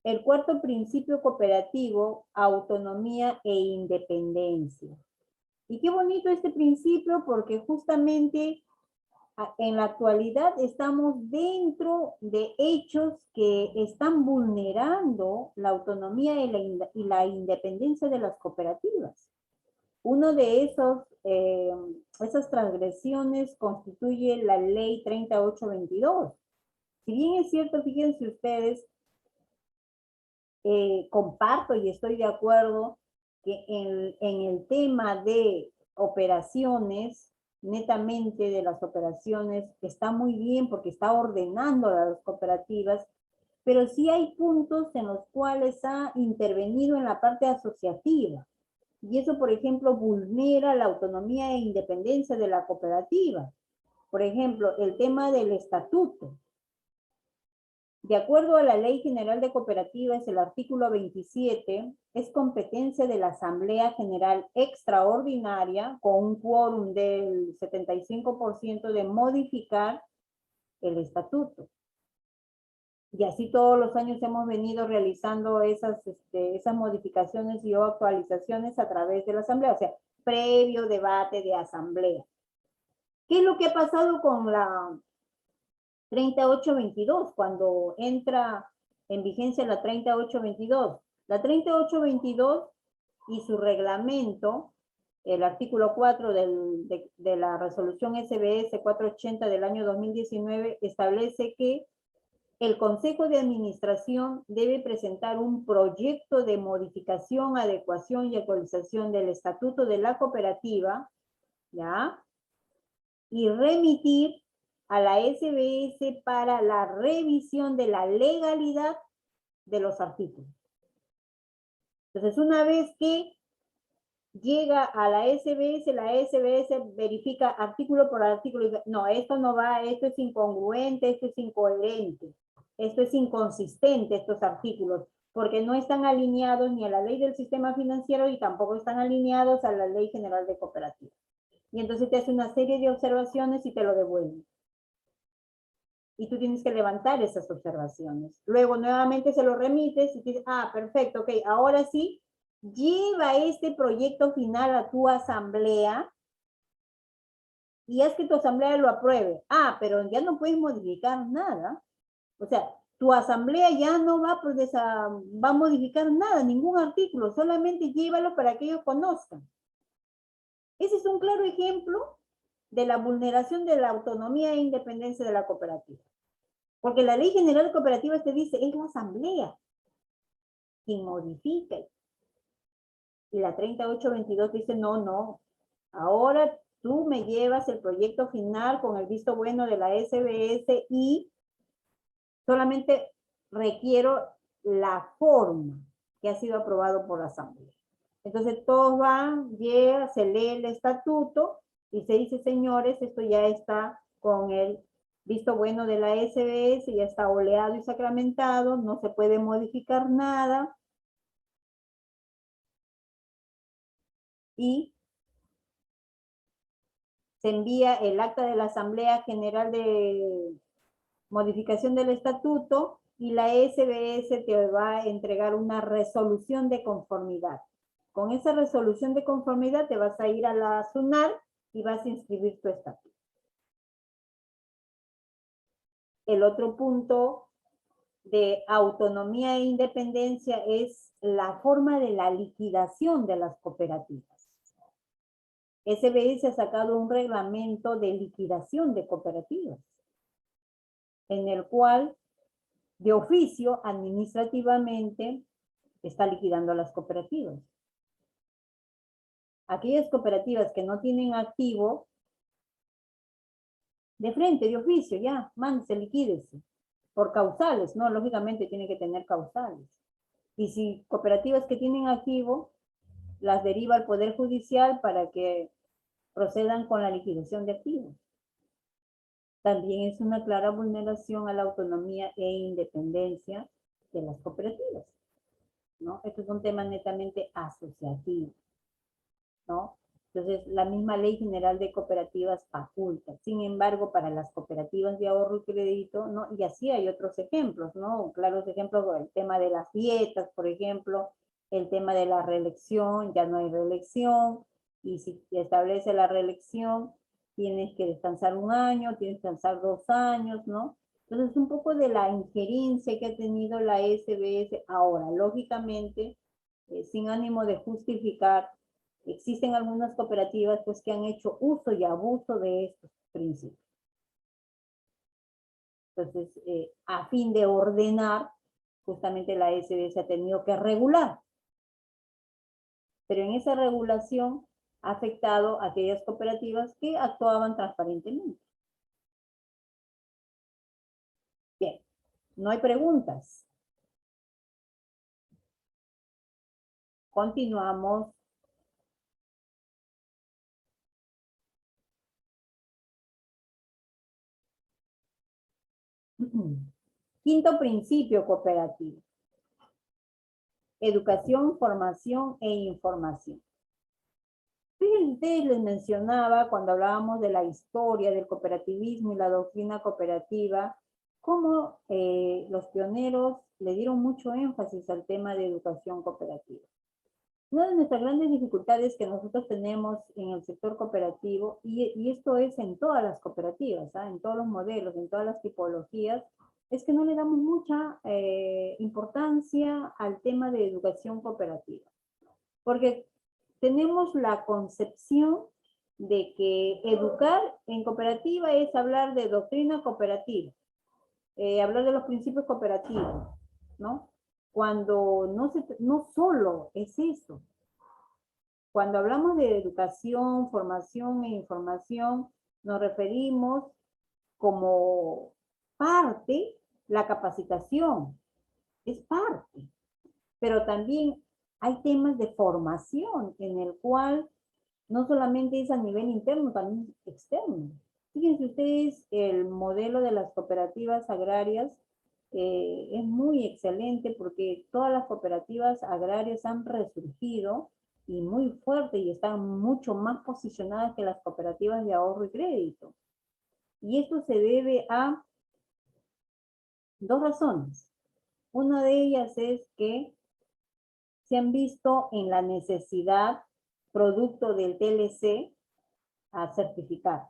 el cuarto principio cooperativo, autonomía e independencia. Y qué bonito este principio porque justamente en la actualidad estamos dentro de hechos que están vulnerando la autonomía y la independencia de las cooperativas. Uno de esos esas transgresiones constituye la ley 3822. Si bien es cierto, fíjense ustedes, comparto y estoy de acuerdo que en el tema de operaciones, netamente de las operaciones, está muy bien porque está ordenando a las cooperativas, pero sí hay puntos en los cuales ha intervenido en la parte asociativa. Y eso, por ejemplo, vulnera la autonomía e independencia de la cooperativa. Por ejemplo, el tema del estatuto. De acuerdo a la Ley General de Cooperativas, el artículo 27 es competencia de la Asamblea General Extraordinaria, con un quórum del 75% de modificar el estatuto. Y así todos los años hemos venido realizando esas modificaciones y actualizaciones a través de la Asamblea, o sea, previo debate de Asamblea. ¿Qué es lo que ha pasado con la 3822, cuando entra en vigencia la 3822? La 3822 y su reglamento, el artículo 4 de la resolución SBS 480 del año 2019, establece que el Consejo de Administración debe presentar un proyecto de modificación, adecuación y actualización del estatuto de la cooperativa, ¿ya? Y remitir a la SBS para la revisión de la legalidad de los artículos. Entonces, una vez que llega a la SBS verifica artículo por artículo y dice, no, esto no va, esto es incongruente, esto es incoherente, esto es inconsistente, estos artículos, porque no están alineados ni a la ley del sistema financiero y tampoco están alineados a la ley general de cooperativas. Y entonces te hace una serie de observaciones y te lo devuelven. Y tú tienes que levantar esas observaciones. Luego nuevamente se lo remites y dices, ah, perfecto, ok, ahora sí, lleva este proyecto final a tu asamblea y haz que tu asamblea lo apruebe. Ah, pero ya no puedes modificar nada. O sea, tu asamblea ya no va a modificar nada, ningún artículo, solamente llévalo para que ellos conozcan. Ese es un claro ejemplo de la vulneración de la autonomía e independencia de la cooperativa. Porque la Ley General de Cooperativas te dice, es la asamblea quien modifica. Y la 3822 dice, no, no, ahora tú me llevas el proyecto final con el visto bueno de la SBS y solamente requiero la forma que ha sido aprobado por la asamblea. Entonces todos van, llega, se lee el estatuto y se dice, señores, esto ya está con el visto bueno de la SBS, ya está oleado y sacramentado, no se puede modificar nada. Y se envía el acta de la Asamblea General de Modificación del Estatuto y la SBS te va a entregar una resolución de conformidad. Con esa resolución de conformidad te vas a ir a la SUNAT y vas a inscribir tu estatuto. El otro punto de autonomía e independencia es la forma de la liquidación de las cooperativas. SBS ha sacado un reglamento de liquidación de cooperativas, en el cual de oficio administrativamente está liquidando a las cooperativas. Aquellas cooperativas que no tienen activo, de frente, de oficio, ya, mándese, liquídese. Por causales, ¿no? Lógicamente tiene que tener causales. Y si cooperativas que tienen activo, las deriva al Poder Judicial para que procedan con la liquidación de activos. También es una clara vulneración a la autonomía e independencia de las cooperativas, ¿no? Esto es un tema netamente asociativo, ¿no? Entonces, la misma Ley General de Cooperativas faculta. Sin embargo, para las cooperativas de ahorro y crédito, ¿no? Y así hay otros ejemplos, ¿no? Claros ejemplos, el tema de las dietas, por ejemplo, el tema de la reelección, ya no hay reelección, y si establece la reelección, tienes que descansar un año, tienes que descansar 2 años, ¿no? Entonces, un poco de la injerencia que ha tenido la SBS ahora, lógicamente, sin ánimo de justificar, existen algunas cooperativas pues que han hecho uso y abuso de estos principios. Entonces, a fin de ordenar, justamente la SD se ha tenido que regular. Pero en esa regulación ha afectado a aquellas cooperativas que actuaban transparentemente. Bien, no hay preguntas. Continuamos. Quinto principio cooperativo. Educación, formación e información. Fíjense, les mencionaba cuando hablábamos de la historia del cooperativismo y la doctrina cooperativa, cómo los pioneros le dieron mucho énfasis al tema de educación cooperativa. Una de nuestras grandes dificultades que nosotros tenemos en el sector cooperativo, y esto es en todas las cooperativas, en todos los modelos, en todas las tipologías, es que no le damos mucha importancia al tema de educación cooperativa. Porque tenemos la concepción de que educar en cooperativa es hablar de doctrina cooperativa, hablar de los principios cooperativos, ¿no? Cuando no solo es eso. Cuando hablamos de educación, formación e información, nos referimos como parte, la capacitación, es parte, pero también hay temas de formación en el cual no solamente es a nivel interno, también externo. Fíjense ustedes, el modelo de las cooperativas agrarias es muy excelente porque todas las cooperativas agrarias han resurgido y muy fuerte y están mucho más posicionadas que las cooperativas de ahorro y crédito. Y esto se debe a dos razones. Una de ellas es que se han visto en la necesidad, producto del TLC, a certificar.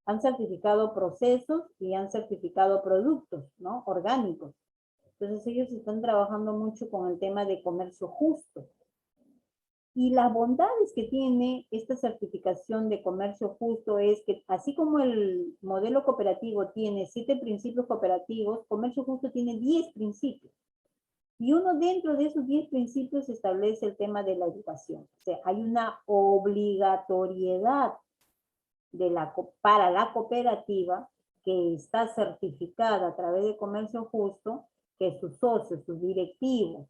Han certificado procesos y han certificado productos, ¿no? Orgánicos. Entonces ellos están trabajando mucho con el tema de comercio justo. Y las bondades que tiene esta certificación de comercio justo es que, así como el modelo cooperativo tiene 7 principios cooperativos, comercio justo tiene 10 principios. Y uno dentro de esos 10 principios establece el tema de la educación. O sea, hay una obligatoriedad para la cooperativa que está certificada a través de comercio justo, que sus socios, sus directivos,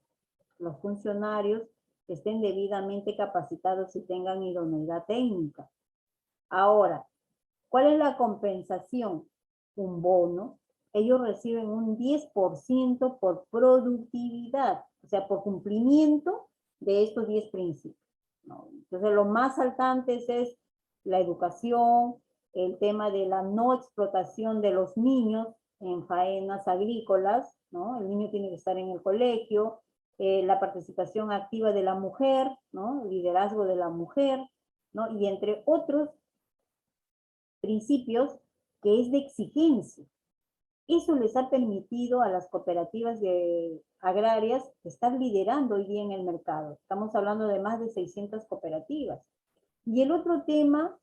los funcionarios estén debidamente capacitados y tengan idoneidad técnica. Ahora, ¿cuál es la compensación? Un bono. Ellos reciben un 10% por productividad, o sea, por cumplimiento de estos 10 principios, ¿no? Entonces, lo más saltantes es la educación, el tema de la no explotación de los niños en faenas agrícolas, ¿no? El niño tiene que estar en el colegio, la participación activa de la mujer, ¿no? El liderazgo de la mujer, ¿no? Y entre otros principios que es de exigencia. Eso les ha permitido a las cooperativas agrarias estar liderando hoy día en el mercado. Estamos hablando de más de 600 cooperativas. Y el otro tema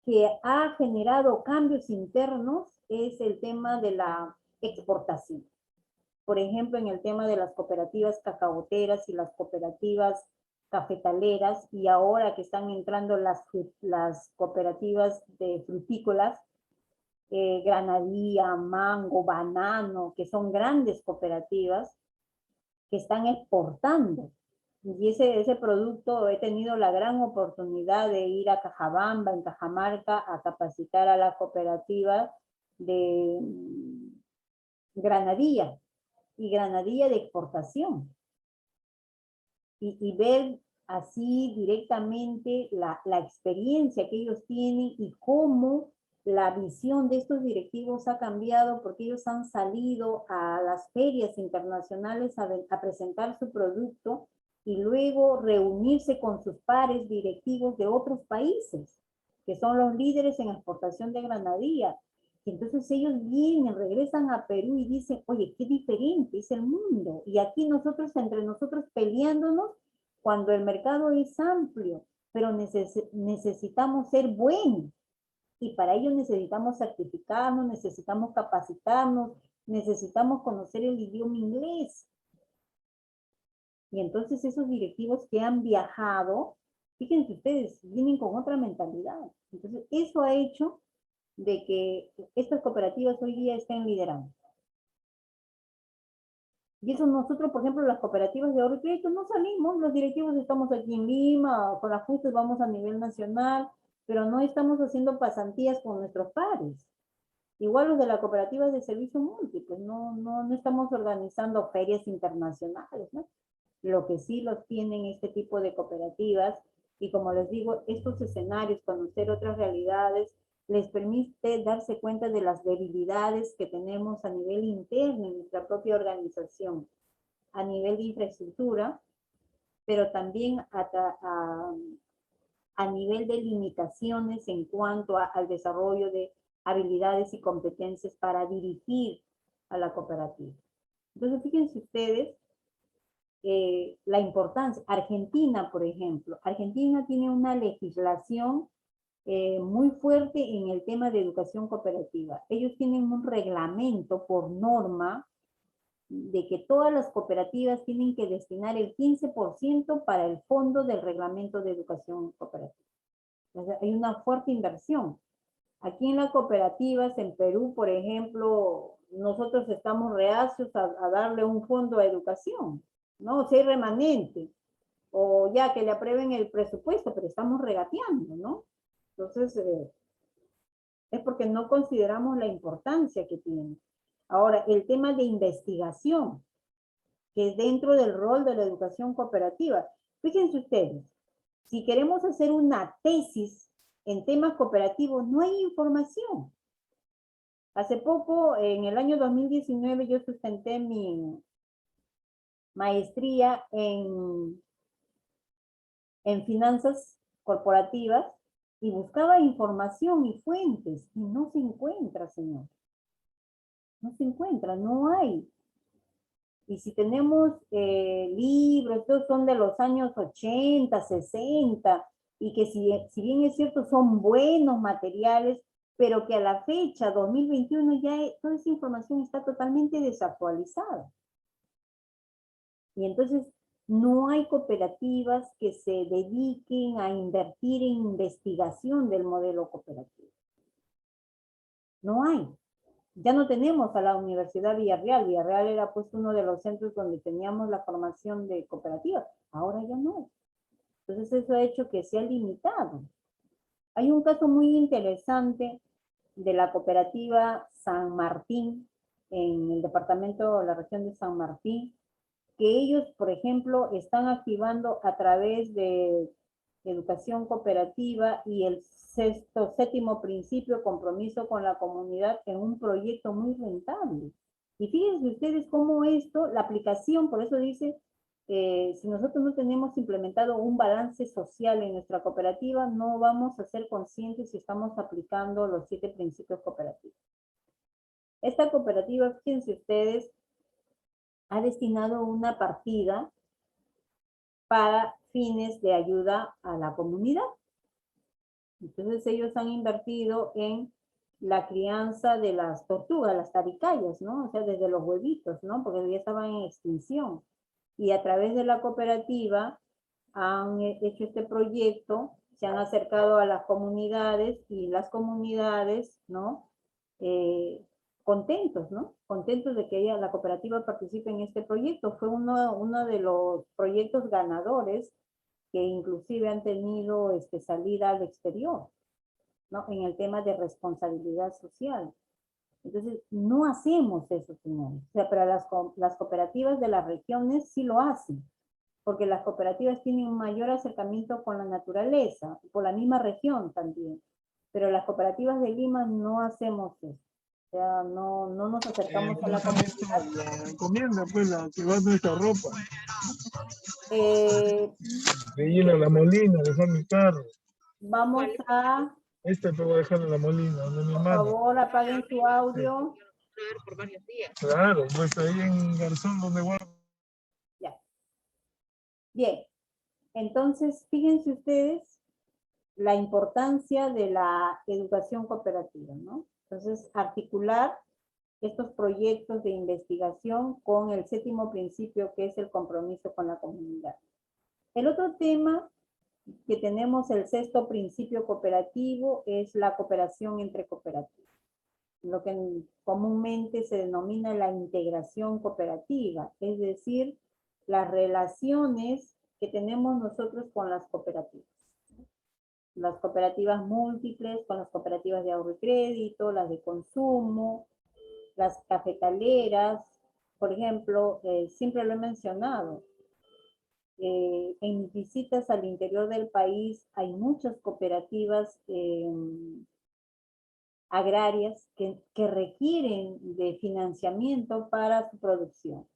que ha generado cambios internos es el tema de la exportación. Por ejemplo, en el tema de las cooperativas cacaoteras y las cooperativas cafetaleras, y ahora que están entrando las cooperativas de frutícolas, Granadía, Mango, Banano, que son grandes cooperativas que están exportando. Y ese producto he tenido la gran oportunidad de ir a Cajabamba, en Cajamarca, a capacitar a la cooperativa de Granadilla, y Granadilla de exportación. Y ver así directamente la experiencia que ellos tienen y cómo la visión de estos directivos ha cambiado, porque ellos han salido a las ferias internacionales a presentar su producto y luego reunirse con sus pares directivos de otros países, que son los líderes en exportación de granadilla. Y entonces ellos vienen, regresan a Perú y dicen, oye, qué diferente es el mundo. Y aquí nosotros, entre nosotros peleándonos, cuando el mercado es amplio, pero necesitamos ser buenos. Y para ello necesitamos certificarnos, necesitamos capacitarnos, necesitamos conocer el idioma inglés. Y entonces esos directivos que han viajado, fíjense ustedes, vienen con otra mentalidad. Entonces eso ha hecho de que estas cooperativas hoy día estén liderando. Y eso nosotros, por ejemplo, las cooperativas de ahorro y crédito, no salimos, los directivos estamos aquí en Lima, con ajustes vamos a nivel nacional, pero no estamos haciendo pasantías con nuestros pares. Igual los de la cooperativa de servicios múltiples, no estamos organizando ferias internacionales, ¿no? Lo que sí los tienen este tipo de cooperativas, y como les digo, estos escenarios, conocer otras realidades, les permite darse cuenta de las debilidades que tenemos a nivel interno en nuestra propia organización, a nivel de infraestructura, pero también a nivel de limitaciones en cuanto al desarrollo de habilidades y competencias para dirigir a la cooperativa. Entonces, fíjense ustedes la importancia. Argentina, por ejemplo, Argentina tiene una legislación muy fuerte en el tema de educación cooperativa. Ellos tienen un reglamento por norma de que todas las cooperativas tienen que destinar el 15% para el fondo del reglamento de educación cooperativa. O sea, hay una fuerte inversión. Aquí en las cooperativas, en Perú, por ejemplo, nosotros estamos reacios a darle un fondo a educación, ¿no? Si hay remanente, o ya que le aprueben el presupuesto, pero estamos regateando, ¿no? Entonces, es porque no consideramos la importancia que tiene. Ahora, el tema de investigación, que es dentro del rol de la educación cooperativa. Fíjense ustedes, si queremos hacer una tesis en temas cooperativos, no hay información. Hace poco, en el año 2019, yo sustenté mi maestría en finanzas corporativas y buscaba información y fuentes, y no se encuentra, señor. No se encuentra, no hay. Y si tenemos libros, estos son de los años 80, 60, y que si bien es cierto son buenos materiales, pero que a la fecha, 2021, ya toda esa información está totalmente desactualizada. Y entonces no hay cooperativas que se dediquen a invertir en investigación del modelo cooperativo. No hay. Ya no tenemos a la Universidad Villarreal. Villarreal era pues uno de los centros donde teníamos la formación de cooperativas. Ahora ya no. Entonces eso ha hecho que sea limitado. Hay un caso muy interesante de la cooperativa San Martín, en el departamento, la región de San Martín, que ellos, por ejemplo, están activando a través de educación cooperativa y el séptimo principio, compromiso con la comunidad, en un proyecto muy rentable. Y fíjense ustedes cómo esto, la aplicación, por eso dice, si nosotros no tenemos implementado un balance social en nuestra cooperativa, no vamos a ser conscientes si estamos aplicando los 7 principios cooperativos. Esta cooperativa, fíjense ustedes, ha destinado una partida para fines de ayuda a la comunidad. Entonces ellos han invertido en la crianza de las tortugas, las taricayas, ¿no? O sea, desde los huevitos, ¿no? Porque ya estaban en extinción. Y a través de la cooperativa han hecho este proyecto, se han acercado a las comunidades y las comunidades, ¿no? Contentos, ¿no? Contentos de que la cooperativa participe en este proyecto. Fue uno de los proyectos ganadores que inclusive han tenido salida al exterior, ¿no? En el tema de responsabilidad social. Entonces, no hacemos eso, señores. O sea, pero las cooperativas de las regiones sí lo hacen, porque las cooperativas tienen un mayor acercamiento con la naturaleza, por la misma región también. Pero las cooperativas de Lima no hacemos eso. O sea, no nos acercamos a la comunidad. La encomienda, pues, la que va nuestra ropa. De ir a la molina, dejar mi carro. Vamos a... Esta te voy a dejar en la molina, donde mi Por hermano. favor, apaguen su audio. Claro, pues ahí en Garzón, donde guardo. Ya. Bien. Entonces, fíjense ustedes la importancia de la educación cooperativa, ¿no? Entonces, articular estos proyectos de investigación con el séptimo principio, que es el compromiso con la comunidad. El otro tema que tenemos, el sexto principio cooperativo, es la cooperación entre cooperativas, lo que comúnmente se denomina la integración cooperativa, es decir, las relaciones que tenemos nosotros con las cooperativas múltiples, con las cooperativas de ahorro y crédito, las de consumo, las cafetaleras, por ejemplo, siempre lo he mencionado, en mis visitas al interior del país hay muchas cooperativas agrarias que requieren de financiamiento para su producción.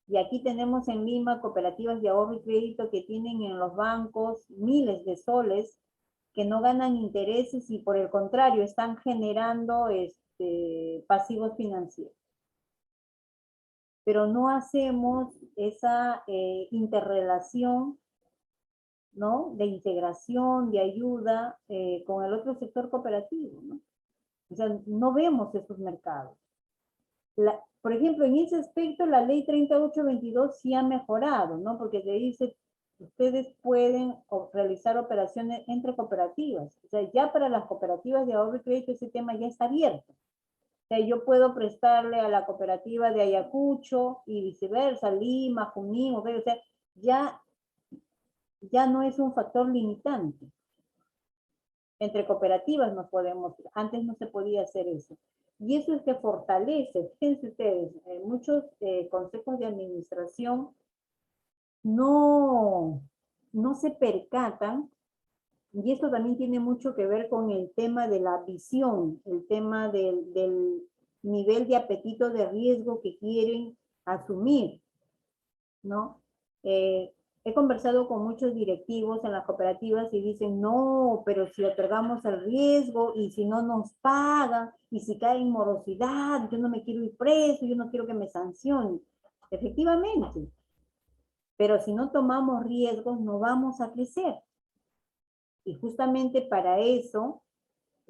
Y aquí tenemos en Lima cooperativas de ahorro y crédito que tienen en los bancos miles de soles que no ganan intereses y por el contrario están generando pasivos financieros. Pero no hacemos esa interrelación, ¿no? De integración, de ayuda con el otro sector cooperativo, ¿no? O sea, no vemos esos mercados. Por ejemplo, en ese aspecto, la ley 3822 sí ha mejorado, ¿no? Porque te dice, ustedes pueden realizar operaciones entre cooperativas. O sea, ya para las cooperativas de ahorro y crédito ese tema ya está abierto. O sea, yo puedo prestarle a la cooperativa de Ayacucho y viceversa, Lima, Junín, o sea, ya no es un factor limitante. Entre cooperativas nos podemos, antes no se podía hacer eso. Y eso es que fortalece, fíjense ustedes, muchos consejos de administración no se percatan, y esto también tiene mucho que ver con el tema de la visión, el tema del nivel de apetito de riesgo que quieren asumir, ¿no? He conversado con muchos directivos en las cooperativas y dicen, no, pero si otorgamos el riesgo y si no nos pagan y si cae en morosidad, yo no me quiero ir preso, yo no quiero que me sancionen. Efectivamente, pero si no tomamos riesgos no vamos a crecer. Y justamente para eso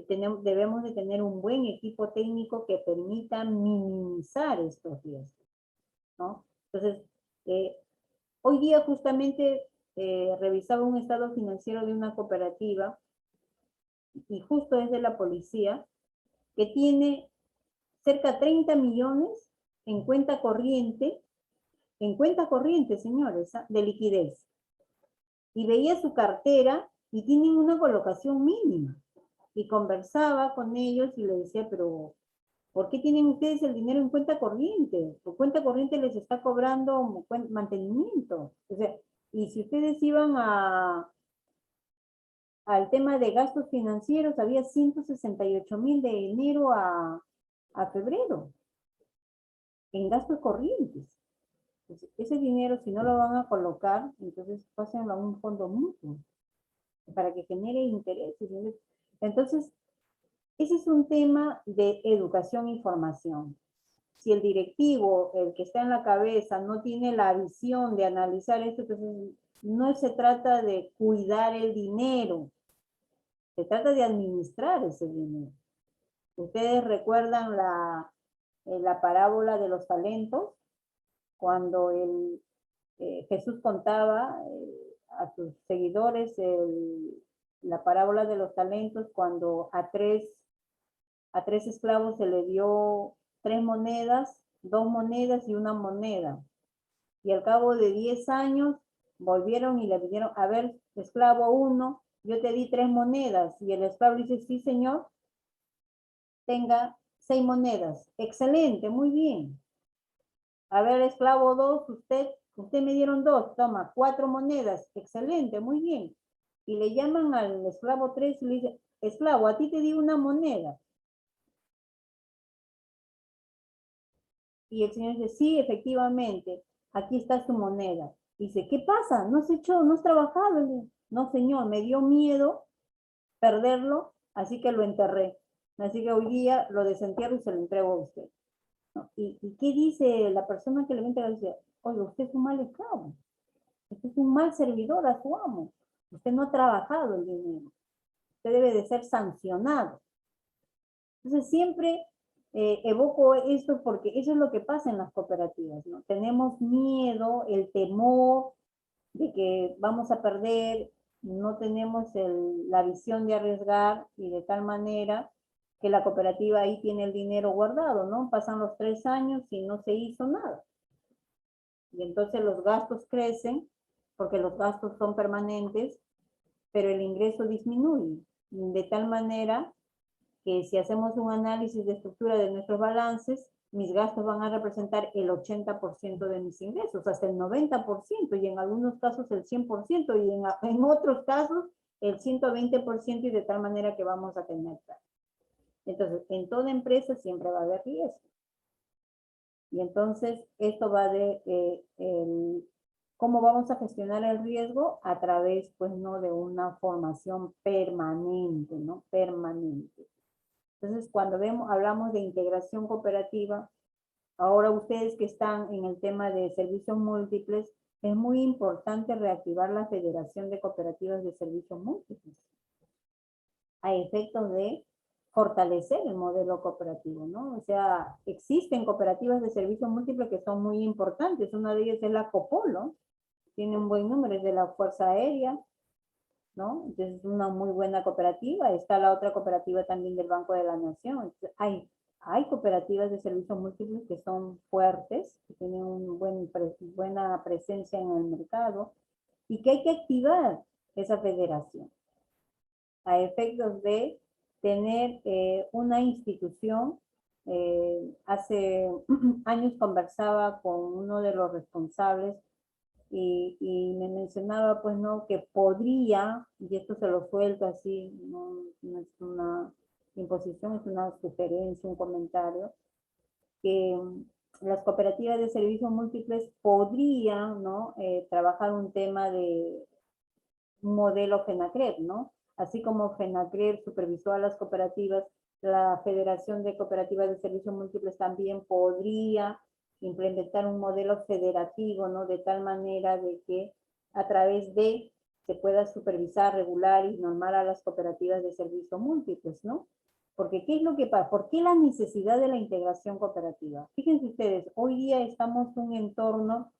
debemos de tener un buen equipo técnico que permita minimizar estos riesgos, ¿no? Entonces, hoy día justamente revisaba un estado financiero de una cooperativa y justo es de la policía que tiene cerca de 30 millones en cuenta corriente, señores, de liquidez. Y veía su cartera y tienen una colocación mínima. Y conversaba con ellos y les decía, pero ¿por qué tienen ustedes el dinero en cuenta corriente? Su cuenta corriente les está cobrando mantenimiento. O sea, y si ustedes iban al tema de gastos financieros, había 168,000 de enero a febrero en gastos corrientes. Entonces, ese dinero, si no lo van a colocar, entonces pásenlo a un fondo mutuo para que genere intereses. Entonces, ese es un tema de educación e información. Si el directivo, el que está en la cabeza, no tiene la visión de analizar esto, entonces no se trata de cuidar el dinero, se trata de administrar ese dinero. Ustedes recuerdan la parábola de los talentos, cuando Jesús contaba a sus seguidores la parábola de los talentos, cuando a tres esclavos se le dio 3 monedas, 2 monedas y 1 moneda. Y al cabo de 10 años volvieron y le pidieron, a ver, esclavo 1, yo te di 3 monedas. Y el esclavo dice, sí, señor, tenga 6 monedas. Excelente, muy bien. A ver, esclavo 2, usted me dieron 2, toma, 4 monedas. Excelente, muy bien. Y le llaman al esclavo 3 y le dicen, esclavo, a ti te di 1 moneda. Y el señor dice, sí, efectivamente, aquí está su moneda. Dice, ¿qué pasa? ¿No has hecho, no has trabajado? No, señor, me dio miedo perderlo, así que lo enterré. Así que hoy día lo desentierro y se lo entrego a usted. ¿No? ¿Y qué dice la persona que le vende? Dice, oye, usted es un mal esclavo. Usted es un mal servidor a su amo. Usted no ha trabajado el dinero. Usted debe de ser sancionado. Entonces siempre evoco esto porque eso es lo que pasa en las cooperativas, ¿no? Tenemos miedo, el temor de que vamos a perder, no tenemos la visión de arriesgar y de tal manera que la cooperativa ahí tiene el dinero guardado, ¿no? Pasan los 3 años y no se hizo nada. Y entonces los gastos crecen porque los gastos son permanentes, pero el ingreso disminuye de tal manera que si hacemos un análisis de estructura de nuestros balances, mis gastos van a representar el 80% de mis ingresos, hasta el 90%, y en algunos casos el 100%, y en otros casos el 120%, y de tal manera que vamos a tener. Entonces, en toda empresa siempre va a haber riesgo. Y entonces, esto va de cómo vamos a gestionar el riesgo a través, pues, no de una formación permanente, ¿no? Permanente. Entonces, cuando hablamos de integración cooperativa, ahora ustedes que están en el tema de servicios múltiples, es muy importante reactivar la Federación de Cooperativas de Servicios Múltiples a efectos de fortalecer el modelo cooperativo, ¿no? O sea, existen cooperativas de servicios múltiples que son muy importantes. Una de ellas es la Copolo, tiene un buen número, es de la Fuerza Aérea, ¿no? Entonces es una muy buena cooperativa. Está la otra cooperativa también del Banco de la Nación. Entonces, hay cooperativas de servicios múltiples que son fuertes, que tienen una buena presencia en el mercado y que hay que activar esa federación a efectos de tener una institución. Hace años conversaba con uno de los responsables y me mencionaba, pues, ¿no? Que podría, y esto se lo suelto así, no es una imposición, es una sugerencia, un comentario, que las cooperativas de servicios múltiples podrían, ¿no? Trabajar un tema de un modelo FENACREP, ¿no? Así como FENACREP supervisó a las cooperativas, la Federación de Cooperativas de Servicios Múltiples también podría implementar un modelo federativo, ¿no? De tal manera de que a través de se pueda supervisar, regular y normar a las cooperativas de servicios múltiples, ¿no? Porque ¿qué es lo que pasa? ¿Por qué la necesidad de la integración cooperativa? Fíjense ustedes, hoy día estamos en un entorno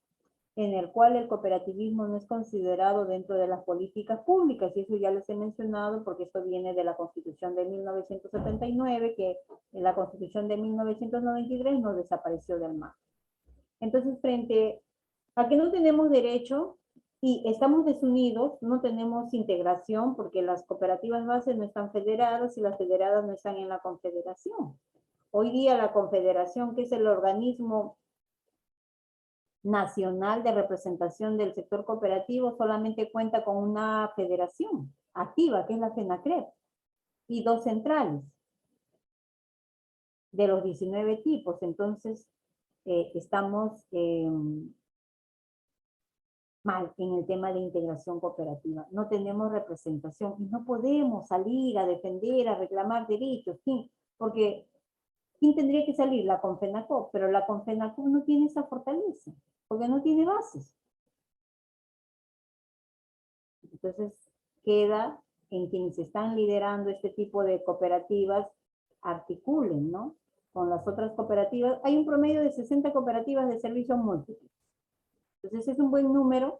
en el cual el cooperativismo no es considerado dentro de las políticas públicas, y eso ya les he mencionado porque esto viene de la Constitución de 1979, que en la Constitución de 1993 nos desapareció del mapa. Entonces, frente a que no tenemos derecho y estamos desunidos, no tenemos integración porque las cooperativas bases no están federadas y las federadas no están en la confederación. Hoy día la confederación, que es el organismo nacional de representación del sector cooperativo, solamente cuenta con una federación activa, que es la FENACREP, y 2 centrales de los 19 tipos. Entonces, estamos mal en el tema de integración cooperativa. No tenemos representación y no podemos salir a defender, a reclamar derechos, ¿sí? Porque ¿quién tendría que salir? La CONFENACOP, pero la CONFENACOP no tiene esa fortaleza, porque no tiene bases. Entonces, queda en quienes están liderando este tipo de cooperativas, articulen, ¿no? Con las otras cooperativas. Hay un promedio de 60 cooperativas de servicios múltiples. Entonces, es un buen número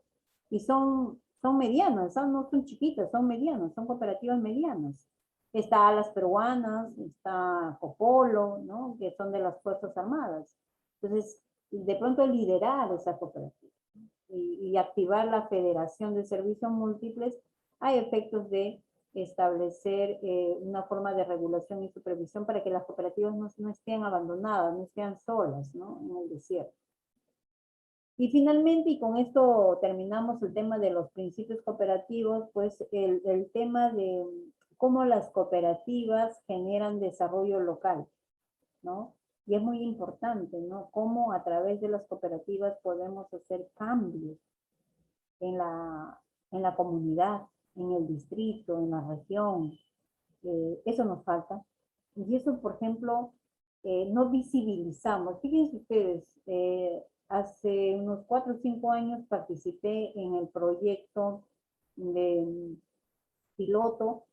y son medianas, no son chiquitas, son medianas, son cooperativas medianas. Está las peruanas, está Copolo, ¿no? Que son de las Fuerzas Armadas. Entonces, de pronto liderar esa cooperativa y activar la Federación de Servicios Múltiples a efectos de establecer una forma de regulación y supervisión para que las cooperativas no estén abandonadas, no estén solas, ¿no? En el desierto. Y finalmente, y con esto terminamos el tema de los principios cooperativos, pues el tema de cómo las cooperativas generan desarrollo local, ¿no? Y es muy importante, ¿no? Cómo a través de las cooperativas podemos hacer cambios en la comunidad, en el distrito, en la región. Eso nos falta. Y eso, por ejemplo, no visibilizamos. Fíjense ustedes, hace unos 4 o 5 años participé en el proyecto de piloto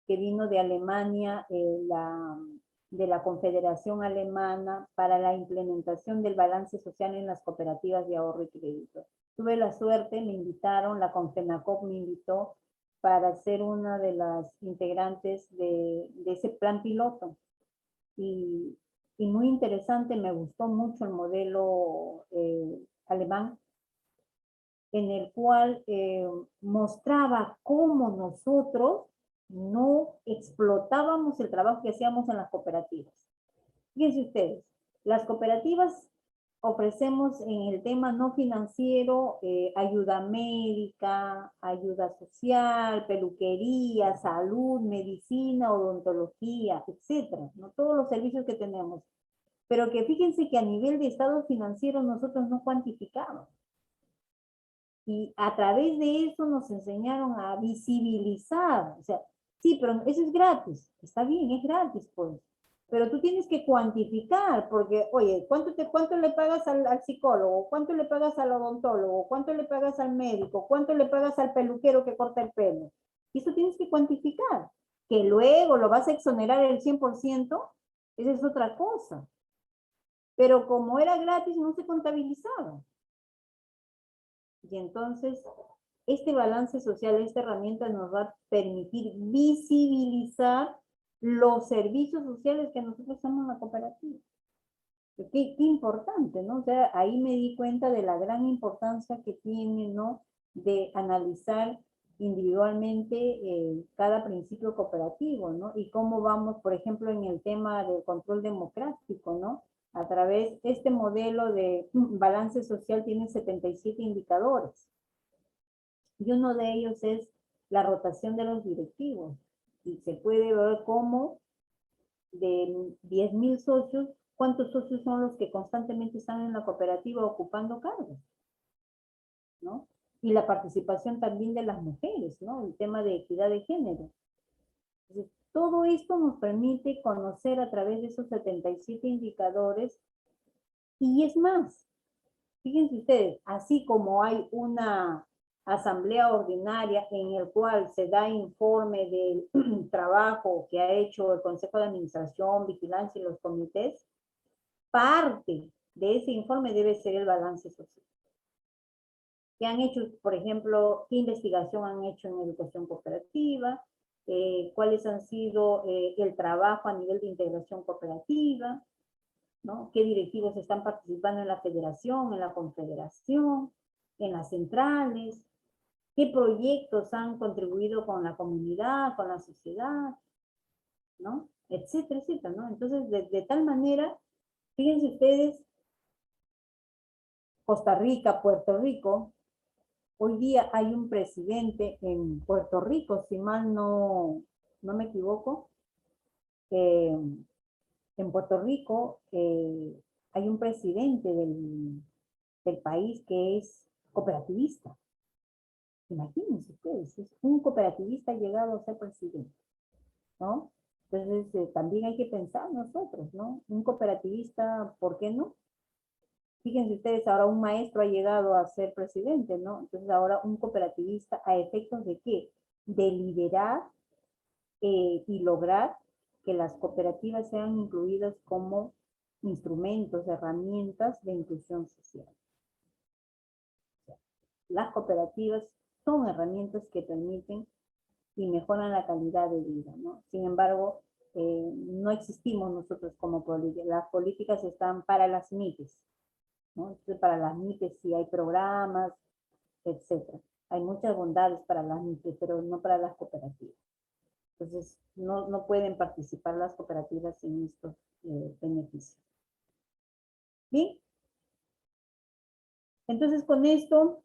que vino de Alemania, de la Confederación Alemana para la implementación del balance social en las cooperativas de ahorro y crédito. Tuve la suerte, me invitaron, la Confenacop me invitó para ser una de las integrantes de ese plan piloto. Y muy interesante, me gustó mucho el modelo alemán, en el cual mostraba cómo nosotros no explotábamos el trabajo que hacíamos en las cooperativas. Fíjense ustedes, las cooperativas ofrecemos en el tema no financiero ayuda médica, ayuda social, peluquería, salud, medicina, odontología, etcétera, ¿no? Todos los servicios que tenemos. Pero que fíjense que a nivel de estado financiero nosotros no cuantificamos. Y a través de eso nos enseñaron a visibilizar. O sea, sí, pero eso es gratis. Está bien, es gratis, pues. Pero tú tienes que cuantificar, porque, oye, ¿cuánto le pagas al psicólogo? ¿Cuánto le pagas al odontólogo? ¿Cuánto le pagas al médico? ¿Cuánto le pagas al peluquero que corta el pelo? Y eso tienes que cuantificar. Que luego lo vas a exonerar el 100%, esa es otra cosa. Pero como era gratis, no se contabilizaba. Y entonces, este balance social, esta herramienta nos va a permitir visibilizar los servicios sociales que nosotros hacemos en la cooperativa. Qué importante, ¿no? O sea, ahí me di cuenta de la gran importancia que tiene, ¿no? De analizar individualmente cada principio cooperativo, ¿no? Y cómo vamos, por ejemplo, en el tema del control democrático, ¿no? A través de este modelo de balance social tiene 77 indicadores. Y uno de ellos es la rotación de los directivos. Y se puede ver cómo de 10.000 socios, ¿cuántos socios son los que constantemente están en la cooperativa ocupando cargos? ¿No? Y la participación también de las mujeres, ¿no? El tema de equidad de género. Entonces, todo esto nos permite conocer a través de esos 77 indicadores. Y es más, fíjense ustedes, así como hay una asamblea ordinaria en el cual se da informe del trabajo que ha hecho el Consejo de Administración, Vigilancia y los comités, parte de ese informe debe ser el balance social. ¿Qué han hecho, por ejemplo, qué investigación han hecho en educación cooperativa? ¿Cuáles han sido el trabajo a nivel de integración cooperativa? ¿No? ¿Qué directivos están participando en la federación, en la confederación, en las centrales? ¿Qué proyectos han contribuido con la comunidad, con la sociedad? ¿No? Etcétera, etcétera, ¿no? Entonces, de tal manera, fíjense ustedes, Costa Rica, Puerto Rico, hoy día hay un presidente en Puerto Rico, si mal no me equivoco, en Puerto Rico hay un presidente del país que es cooperativista. Imagínense ustedes, es un cooperativista llegado a ser presidente, ¿no? Entonces, también hay que pensar nosotros, ¿no? Un cooperativista, ¿por qué no? Fíjense ustedes, ahora un maestro ha llegado a ser presidente, ¿no? Entonces, ahora un cooperativista, ¿a efectos de qué? De liderar y lograr que las cooperativas sean incluidas como instrumentos, herramientas de inclusión social. Las cooperativas son herramientas que permiten y mejoran la calidad de vida, ¿no? Sin embargo, no existimos nosotros como políticas. Las políticas están para las MIPES, ¿no? Entonces, para las MIPES sí hay programas, etcétera. Hay muchas bondades para las MIPES, pero no para las cooperativas. Entonces, no pueden participar las cooperativas en estos beneficios. Bien, entonces con esto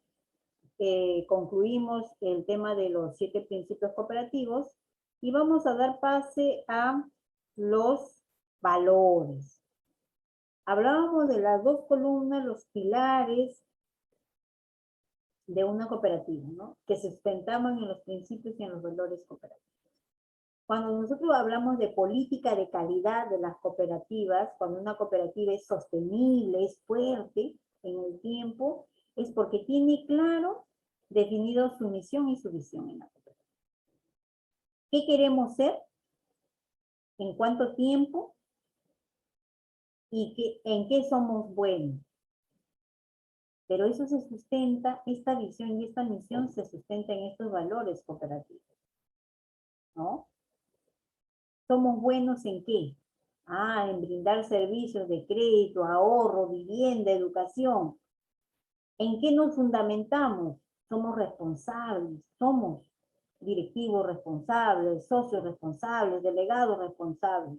concluimos el tema de los 7 principios cooperativos y vamos a dar pase a los valores. Hablábamos de las 2 columnas, los pilares de una cooperativa, ¿no? Que se sustentaban en los principios y en los valores cooperativos. Cuando nosotros hablamos de política de calidad de las cooperativas, cuando una cooperativa es sostenible, es fuerte, en el tiempo, es porque tiene claro definido su misión y su visión en la cooperativa. ¿Qué queremos ser? ¿En cuánto tiempo? ¿Y en qué somos buenos? Pero eso se sustenta, esta visión y esta misión se sustenta en estos valores cooperativos, ¿no? ¿Somos buenos en qué? En brindar servicios de crédito, ahorro, vivienda, educación. ¿En qué nos fundamentamos? Somos responsables, somos directivos responsables, socios responsables, delegados responsables.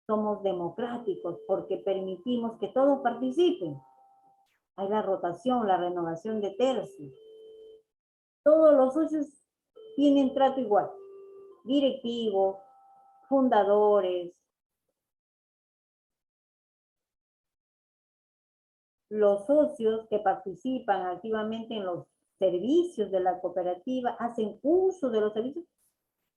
Somos democráticos porque permitimos que todos participen. Hay la rotación, la renovación de tercios. Todos los socios tienen trato igual. Directivos, fundadores, los socios que participan activamente en los servicios de la cooperativa, hacen uso de los servicios,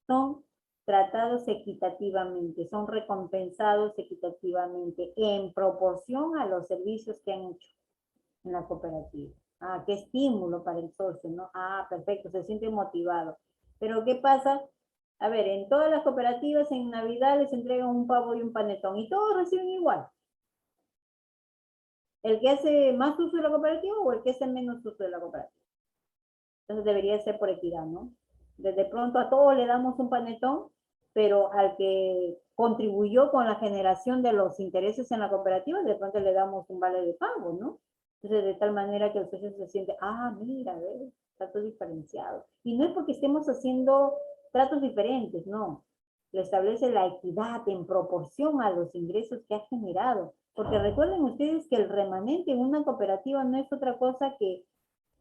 son tratados equitativamente, son recompensados equitativamente en proporción a los servicios que han hecho en la cooperativa. Qué estímulo para el socio, ¿no? Perfecto, se siente motivado. Pero ¿qué pasa? A ver, en todas las cooperativas en Navidad les entregan un pavo y un panetón y todos reciben igual. ¿El que hace más uso de la cooperativa o el que hace menos uso de la cooperativa? Entonces debería ser por equidad, ¿no? Desde pronto a todos le damos un panetón, pero al que contribuyó con la generación de los intereses en la cooperativa, de pronto le damos un vale de pago, ¿no? Entonces, de tal manera que el socio se siente, mira, ¿ves? Tratos diferenciados. Y no es porque estemos haciendo tratos diferentes, no. Lo establece la equidad en proporción a los ingresos que ha generado. Porque recuerden ustedes que el remanente en una cooperativa no es otra cosa que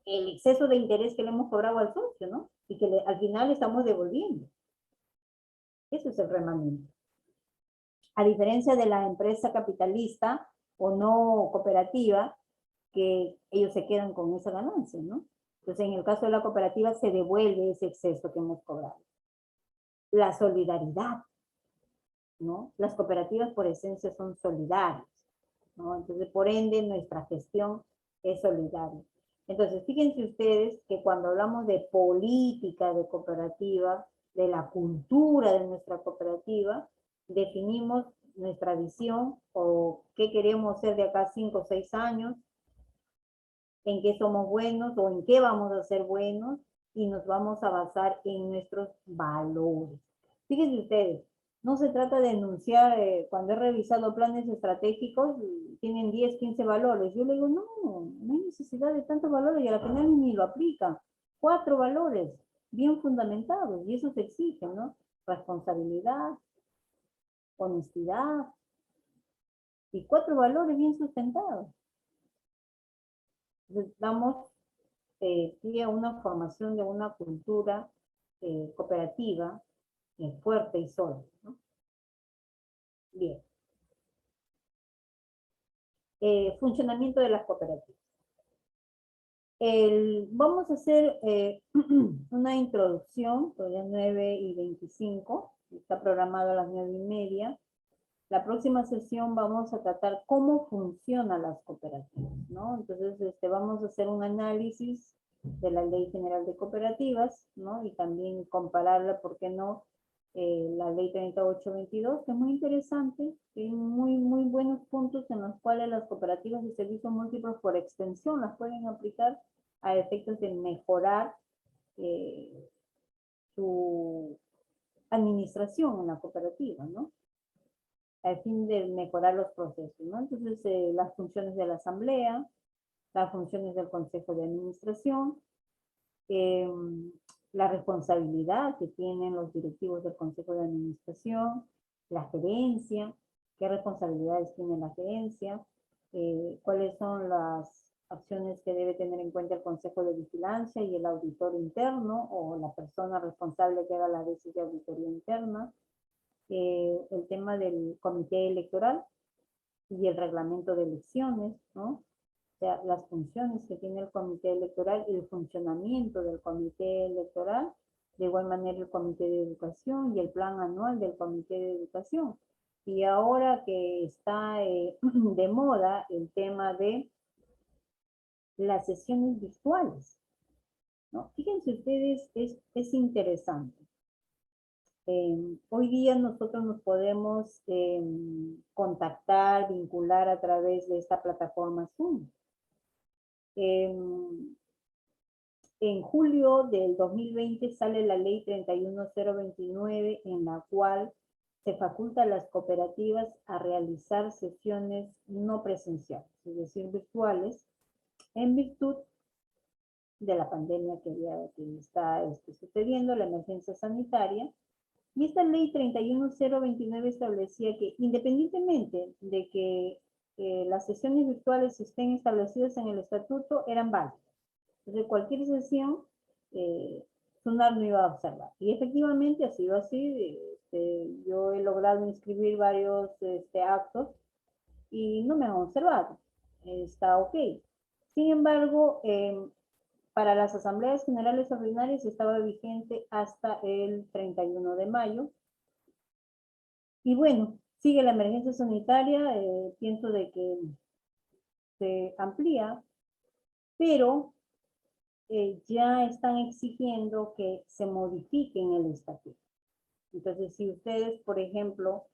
el exceso de interés que le hemos cobrado al socio, ¿no? Y que al final le estamos devolviendo. Eso es el remanente. A diferencia de la empresa capitalista o no cooperativa, que ellos se quedan con esa ganancia, ¿no? Entonces, en el caso de la cooperativa, se devuelve ese exceso que hemos cobrado. La solidaridad, ¿no? Las cooperativas por esencia son solidarias, ¿no? Entonces, por ende, nuestra gestión es solidaria. Entonces, fíjense ustedes que cuando hablamos de política de cooperativa, de la cultura de nuestra cooperativa, definimos nuestra visión o qué queremos ser de acá a 5 o 6 años, en qué somos buenos o en qué vamos a ser buenos y nos vamos a basar en nuestros valores. Fíjense ustedes, no se trata de enunciar, cuando he revisado planes estratégicos, tienen 10, 15 valores. Yo le digo, no hay necesidad de tantos valores y al final ni lo aplican. 4 valores bien fundamentados y eso se exige, ¿no? Responsabilidad, honestidad y 4 valores bien sustentados. Entonces, damos pie a una formación de una cultura cooperativa fuerte y sólida, ¿no? Bien. Funcionamiento de las cooperativas. Vamos a hacer una introducción, todavía 9:25, está programado a las 9:30. La próxima sesión vamos a tratar cómo funcionan las cooperativas, ¿no? Entonces, vamos a hacer un análisis de la Ley General de Cooperativas, ¿no? Y también compararla, ¿por qué no? La Ley 3822, que es muy interesante, tiene muy buenos puntos en los cuales las cooperativas de servicios múltiples por extensión las pueden aplicar a efectos de mejorar su administración en la cooperativa, ¿no? Al fin de mejorar los procesos, ¿no? Entonces, las funciones de la asamblea, las funciones del consejo de administración, la responsabilidad que tienen los directivos del consejo de administración, la gerencia, qué responsabilidades tiene la gerencia, cuáles son las acciones que debe tener en cuenta el consejo de vigilancia y el auditor interno o la persona responsable que haga la veces de auditoría interna, el tema del comité electoral y el reglamento de elecciones, ¿no? O sea, las funciones que tiene el comité electoral y el funcionamiento del comité electoral, de igual manera el comité de educación y el plan anual del comité de educación. Y ahora que está de moda el tema de las sesiones virtuales, ¿no? Fíjense ustedes, es interesante. Hoy día nosotros nos podemos contactar, vincular a través de esta plataforma Zoom. En julio del 2020 sale la ley 31029, en la cual se faculta a las cooperativas a realizar sesiones no presenciales, es decir, virtuales, en virtud de la pandemia que está sucediendo, la emergencia sanitaria. Y esta ley 31029 establecía que, independientemente de que las sesiones virtuales estén establecidas en el estatuto, eran válidas. Entonces, cualquier sesión, SUNAT no iba a observar. Y efectivamente ha sido así. Yo he logrado inscribir varios actos y no me han observado. Está ok. Sin embargo, para las asambleas generales ordinarias estaba vigente hasta el 31 de mayo. Y bueno, sigue la emergencia sanitaria, pienso de que se amplía, pero ya están exigiendo que se modifiquen el estatuto. Entonces, si ustedes, por ejemplo,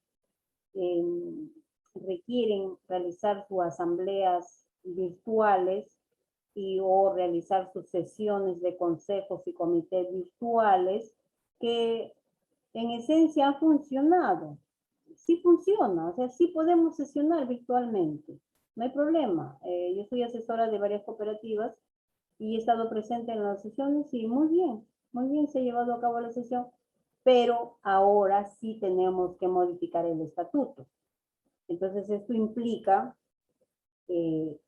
requieren realizar sus asambleas virtuales o realizar sus sesiones de consejos y comités virtuales, que en esencia ha funcionado. Sí funciona, o sea, sí podemos sesionar virtualmente, no hay problema. Yo soy asesora de varias cooperativas y he estado presente en las sesiones y muy bien se ha llevado a cabo la sesión, pero ahora sí tenemos que modificar el estatuto. Entonces esto implica que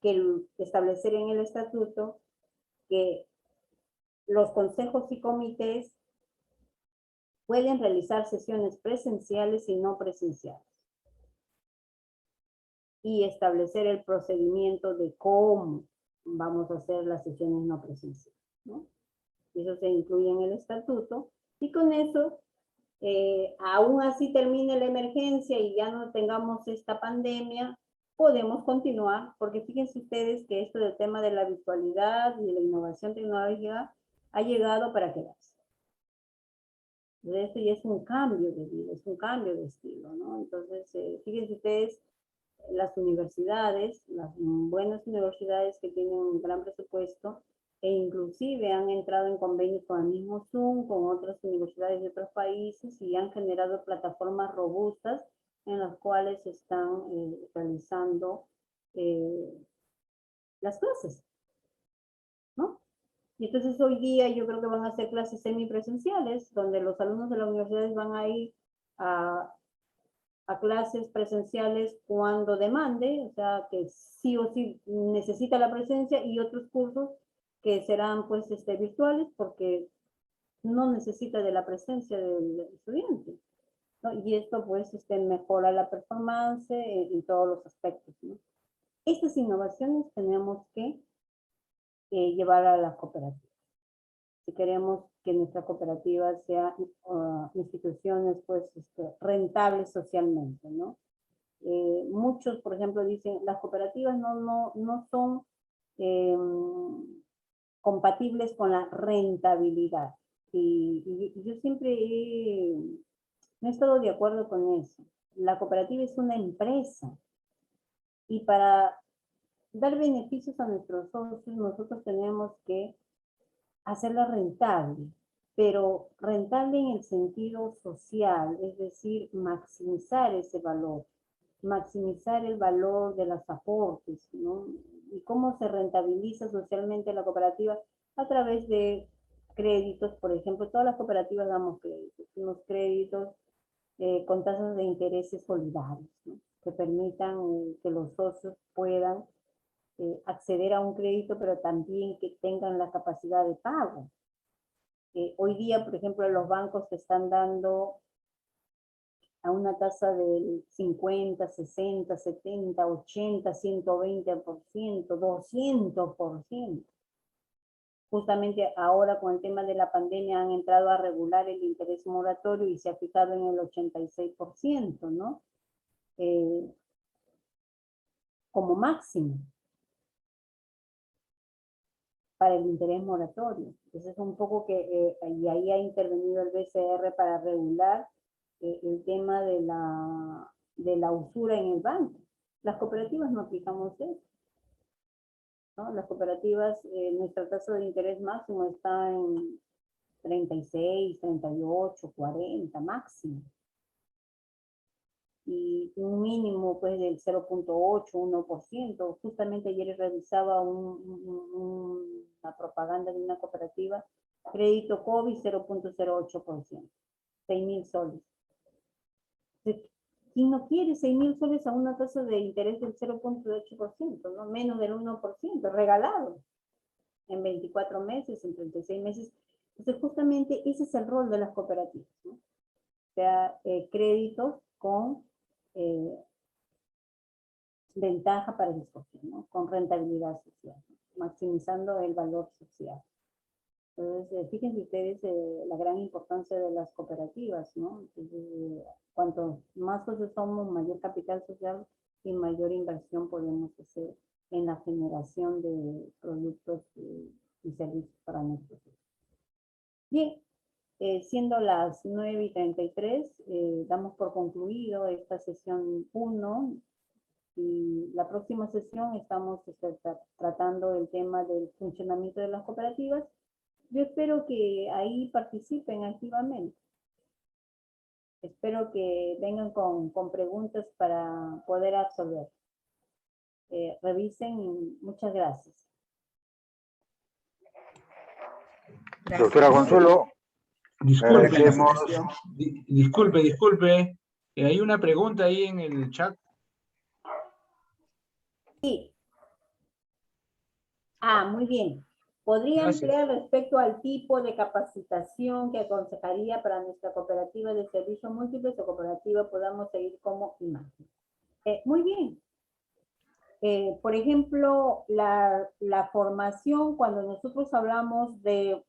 establecer en el estatuto que los consejos y comités pueden realizar sesiones presenciales y no presenciales. Y establecer el procedimiento de cómo vamos a hacer las sesiones no presenciales, ¿no? Eso se incluye en el estatuto. Y con eso, aún así termine la emergencia y ya no tengamos esta pandemia, podemos continuar, porque fíjense ustedes que esto del tema de la virtualidad y de la innovación tecnológica ha llegado para quedarse. Esto ya es un cambio de vida, es un cambio de estilo, ¿no? Entonces, fíjense ustedes, las universidades, las buenas universidades que tienen un gran presupuesto, e inclusive han entrado en convenio con el mismo Zoom, con otras universidades de otros países, y han generado plataformas robustas en las cuales están realizando las clases, ¿no? Y entonces hoy día yo creo que van a ser clases semipresenciales, donde los alumnos de las universidades van a ir a clases presenciales cuando demande, o sea, que sí o sí necesita la presencia, y otros cursos que serán pues virtuales porque no necesita de la presencia del estudiante, ¿no? Y esto pues mejora la performance en todos los aspectos, ¿no? Estas innovaciones tenemos que llevar a las cooperativas. Si queremos que nuestra cooperativa sea instituciones pues rentables socialmente, ¿no? Muchos, por ejemplo, dicen las cooperativas no son compatibles con la rentabilidad. Y yo siempre no he estado de acuerdo con eso. La cooperativa es una empresa y para dar beneficios a nuestros socios nosotros tenemos que hacerla rentable, pero rentable en el sentido social, es decir, maximizar ese valor, maximizar el valor de los aportes, ¿no? Y cómo se rentabiliza socialmente la cooperativa a través de créditos. Por ejemplo, todas las cooperativas damos créditos, unos créditos con tasas de intereses solidarios, ¿no? Que permitan que los socios puedan acceder a un crédito, pero también que tengan la capacidad de pago. Hoy día, por ejemplo, los bancos te están dando a una tasa del 50, 60, 70, 80, 120%, 200%. Justamente ahora con el tema de la pandemia han entrado a regular el interés moratorio y se ha fijado en el 86%, ¿no? Como máximo. para el interés moratorio. Entonces es un poco que, y ahí ha intervenido el BCR para regular el tema de la usura en el banco. Las cooperativas no aplicamos eso, ¿no? Las cooperativas, nuestra tasa de interés máximo está en 36, 38, 40 máximo. Y un mínimo pues del 0.8, 1%. Justamente ayer revisaba una propaganda de una cooperativa, crédito COVID 0.08%, 6.000 soles. ¿Quién no quiere 6.000 soles a una tasa de interés del 0.8%, ¿no? Menos del 1%, regalado, en 24 meses, en 36 meses? Entonces justamente ese es el rol de las cooperativas, ¿no? O sea, créditos con ventaja para el socio, ¿no? Con rentabilidad social, ¿no? Maximizando el valor social. Entonces, fíjense ustedes la gran importancia de las cooperativas, ¿no? Entonces, cuanto más socios somos, mayor capital social y mayor inversión podemos hacer en la generación de productos y servicios para nuestros socios. Bien, siendo las 9:33, damos por concluido esta sesión 1. Y la próxima sesión estamos tratando el tema del funcionamiento de las cooperativas. Yo espero que ahí participen activamente. Espero que vengan con preguntas para poder absolver. Revisen y muchas gracias. Doctora Consuelo, Disculpe. Hay una pregunta ahí en el chat. Sí. Muy bien. ¿Podría Gracias. ampliar respecto al tipo de capacitación que aconsejaría para nuestra cooperativa de servicios múltiples o cooperativa podamos seguir como imagen? Muy bien. Por ejemplo, la formación, cuando nosotros hablamos de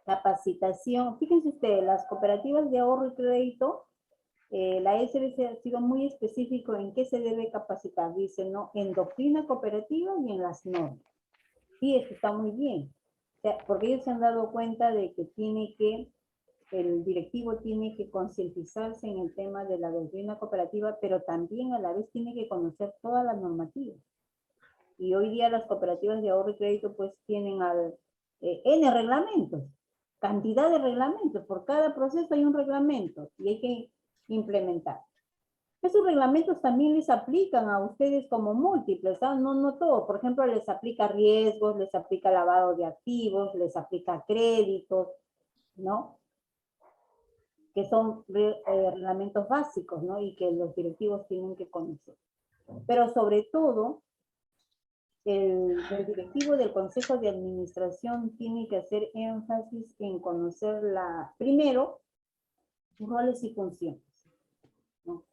capacitación, fíjense ustedes, las cooperativas de ahorro y crédito, la SBC ha sido muy específico en qué se debe capacitar, dice, ¿no? En doctrina cooperativa y en las normas. Sí, eso está muy bien, o sea, porque ellos se han dado cuenta de que el directivo tiene que concientizarse en el tema de la doctrina cooperativa, pero también a la vez tiene que conocer todas las normativas. Y hoy día las cooperativas de ahorro y crédito pues tienen N reglamentos, cantidad de reglamentos, por cada proceso hay un reglamento y hay que implementar. Esos reglamentos también les aplican a ustedes como múltiples, ¿ah? No todo. Por ejemplo, les aplica riesgos, les aplica lavado de activos, les aplica créditos, ¿no? Que son reglamentos básicos, ¿no? Y que los directivos tienen que conocer. Pero sobre todo, el directivo del Consejo de Administración tiene que hacer énfasis en conocer primero, sus roles y funciones, ¿no?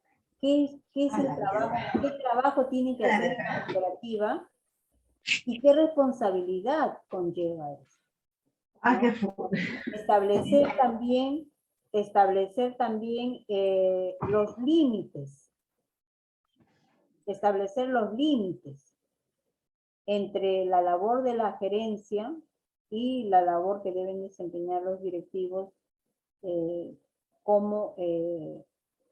¿Qué es el trabajo? ¿Qué trabajo tiene que hacer la cooperativa? ¿Y qué responsabilidad conlleva eso? ¿No? Establecer también los límites. Establecer los límites entre la labor de la gerencia y la labor que deben desempeñar los directivos como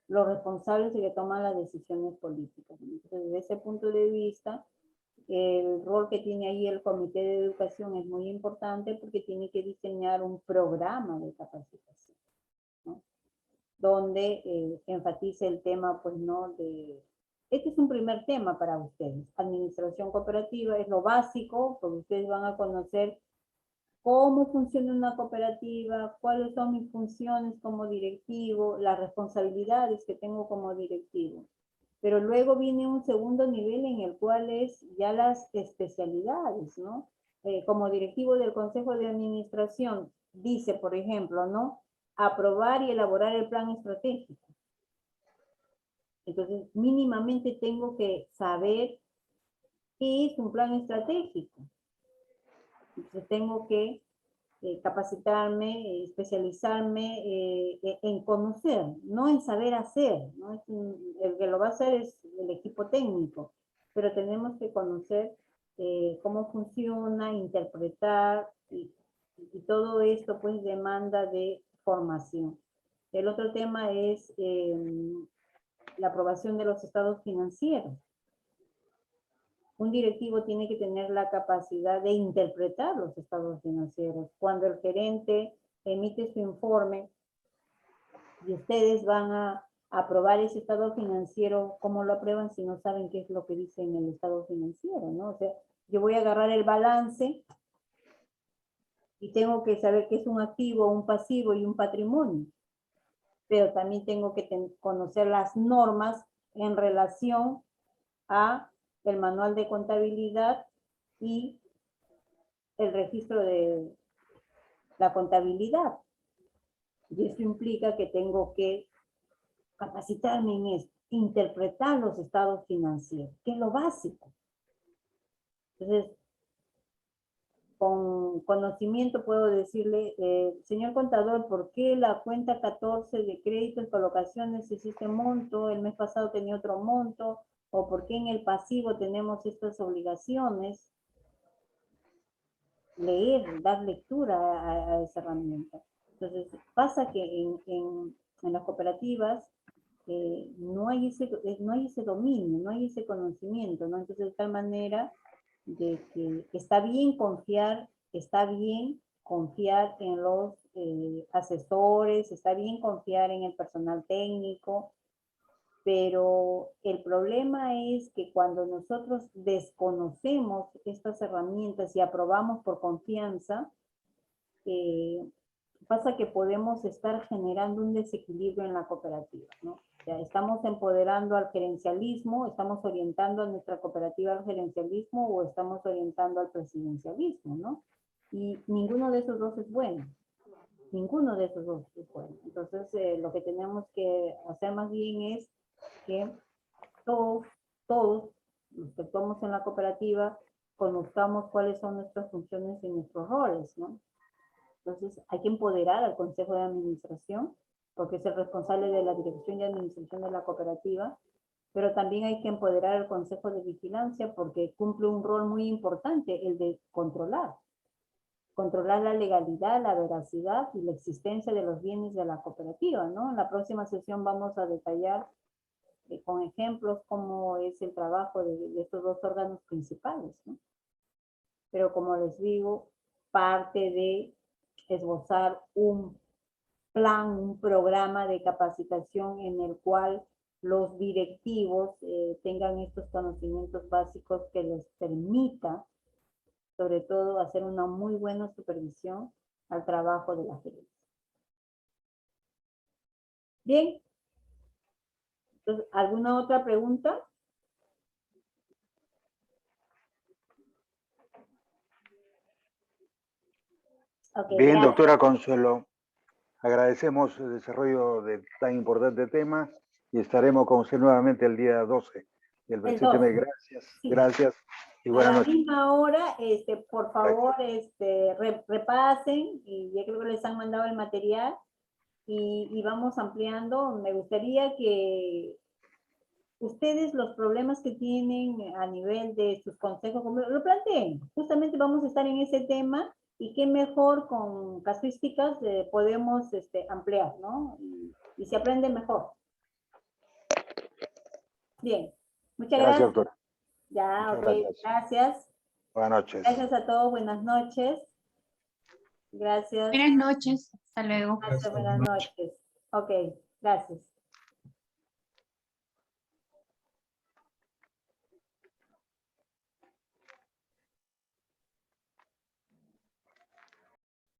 los responsables y que toman las decisiones políticas. Entonces, desde ese punto de vista, el rol que tiene ahí el Comité de Educación es muy importante porque tiene que diseñar un programa de capacitación, ¿no? Donde enfatice el tema, pues, ¿no? Este es un primer tema para ustedes. Administración cooperativa es lo básico, porque ustedes van a conocer cómo funciona una cooperativa, cuáles son mis funciones como directivo, las responsabilidades que tengo como directivo. Pero luego viene un segundo nivel en el cual es ya las especialidades, ¿no? Como directivo del Consejo de Administración, dice, por ejemplo, ¿no? Aprobar y elaborar el plan estratégico. Entonces, mínimamente tengo que saber qué es un plan estratégico. Entonces, tengo que capacitarme, especializarme en conocer, no en saber hacer, ¿no? El que lo va a hacer es el equipo técnico, pero tenemos que conocer cómo funciona, interpretar, y todo esto pues demanda de formación. El otro tema es la aprobación de los estados financieros. Un directivo tiene que tener la capacidad de interpretar los estados financieros. Cuando el gerente emite su informe y ustedes van a aprobar ese estado financiero, ¿cómo lo aprueban si no saben qué es lo que dice en el estado financiero, ¿no? O sea, yo voy a agarrar el balance y tengo que saber qué es un activo, un pasivo y un patrimonio. Pero también tengo que conocer las normas en relación a el manual de contabilidad y el registro de la contabilidad. Y eso implica que tengo que capacitarme en esto, interpretar los estados financieros, que es lo básico. Entonces, con conocimiento puedo decirle, señor contador, ¿por qué la cuenta 14 de créditos y colocaciones es este monto? El mes pasado tenía otro monto. ¿O por qué en el pasivo tenemos estas obligaciones? Leer, dar lectura a esa herramienta. Entonces, pasa que en las cooperativas no hay ese dominio, no hay ese conocimiento, ¿no? Entonces, de tal manera de que está bien confiar en los asesores, está bien confiar en el personal técnico, pero el problema es que cuando nosotros desconocemos estas herramientas y aprobamos por confianza, pasa que podemos estar generando un desequilibrio en la cooperativa, ¿no? O sea, estamos empoderando al gerencialismo, estamos orientando a nuestra cooperativa al gerencialismo o estamos orientando al presidencialismo, ¿no? Y ninguno de esos dos es bueno. Ninguno de esos dos es bueno. Entonces, lo que tenemos que hacer más bien es que todos los que estamos en la cooperativa conozcamos cuáles son nuestras funciones y nuestros roles, ¿no? Entonces hay que empoderar al Consejo de Administración, porque es el responsable de la dirección y administración de la cooperativa, pero también hay que empoderar al Consejo de Vigilancia porque cumple un rol muy importante, el de controlar la legalidad, la veracidad y la existencia de los bienes de la cooperativa, ¿no? En la próxima sesión vamos a detallar con ejemplos cómo es el trabajo de estos dos órganos principales, ¿no? Pero como les digo, parte de esbozar un plan, un programa de capacitación en el cual los directivos tengan estos conocimientos básicos que les permita, sobre todo, hacer una muy buena supervisión al trabajo de la gerencia. Bien. Entonces, ¿alguna otra pregunta? Okay, Bien, gracias. doctora Consuelo, agradecemos el desarrollo de tan importante tema y estaremos con usted nuevamente el día 12 del presente mes. Gracias, sí. Gracias y buenas noches. A la misma hora, por favor, repasen, y ya creo que les han mandado el material, y vamos ampliando. Me gustaría que ustedes los problemas que tienen a nivel de sus consejos, lo planteen. Justamente vamos a estar en ese tema, y qué mejor con casuísticas podemos ampliar, ¿no? Y se aprende mejor. Bien, muchas gracias. Doctor. Ya, Muchas ok, gracias. Buenas noches. Gracias a todos, buenas noches. Gracias. Buenas noches, hasta luego. Gracias, buenas noches. Ok, gracias.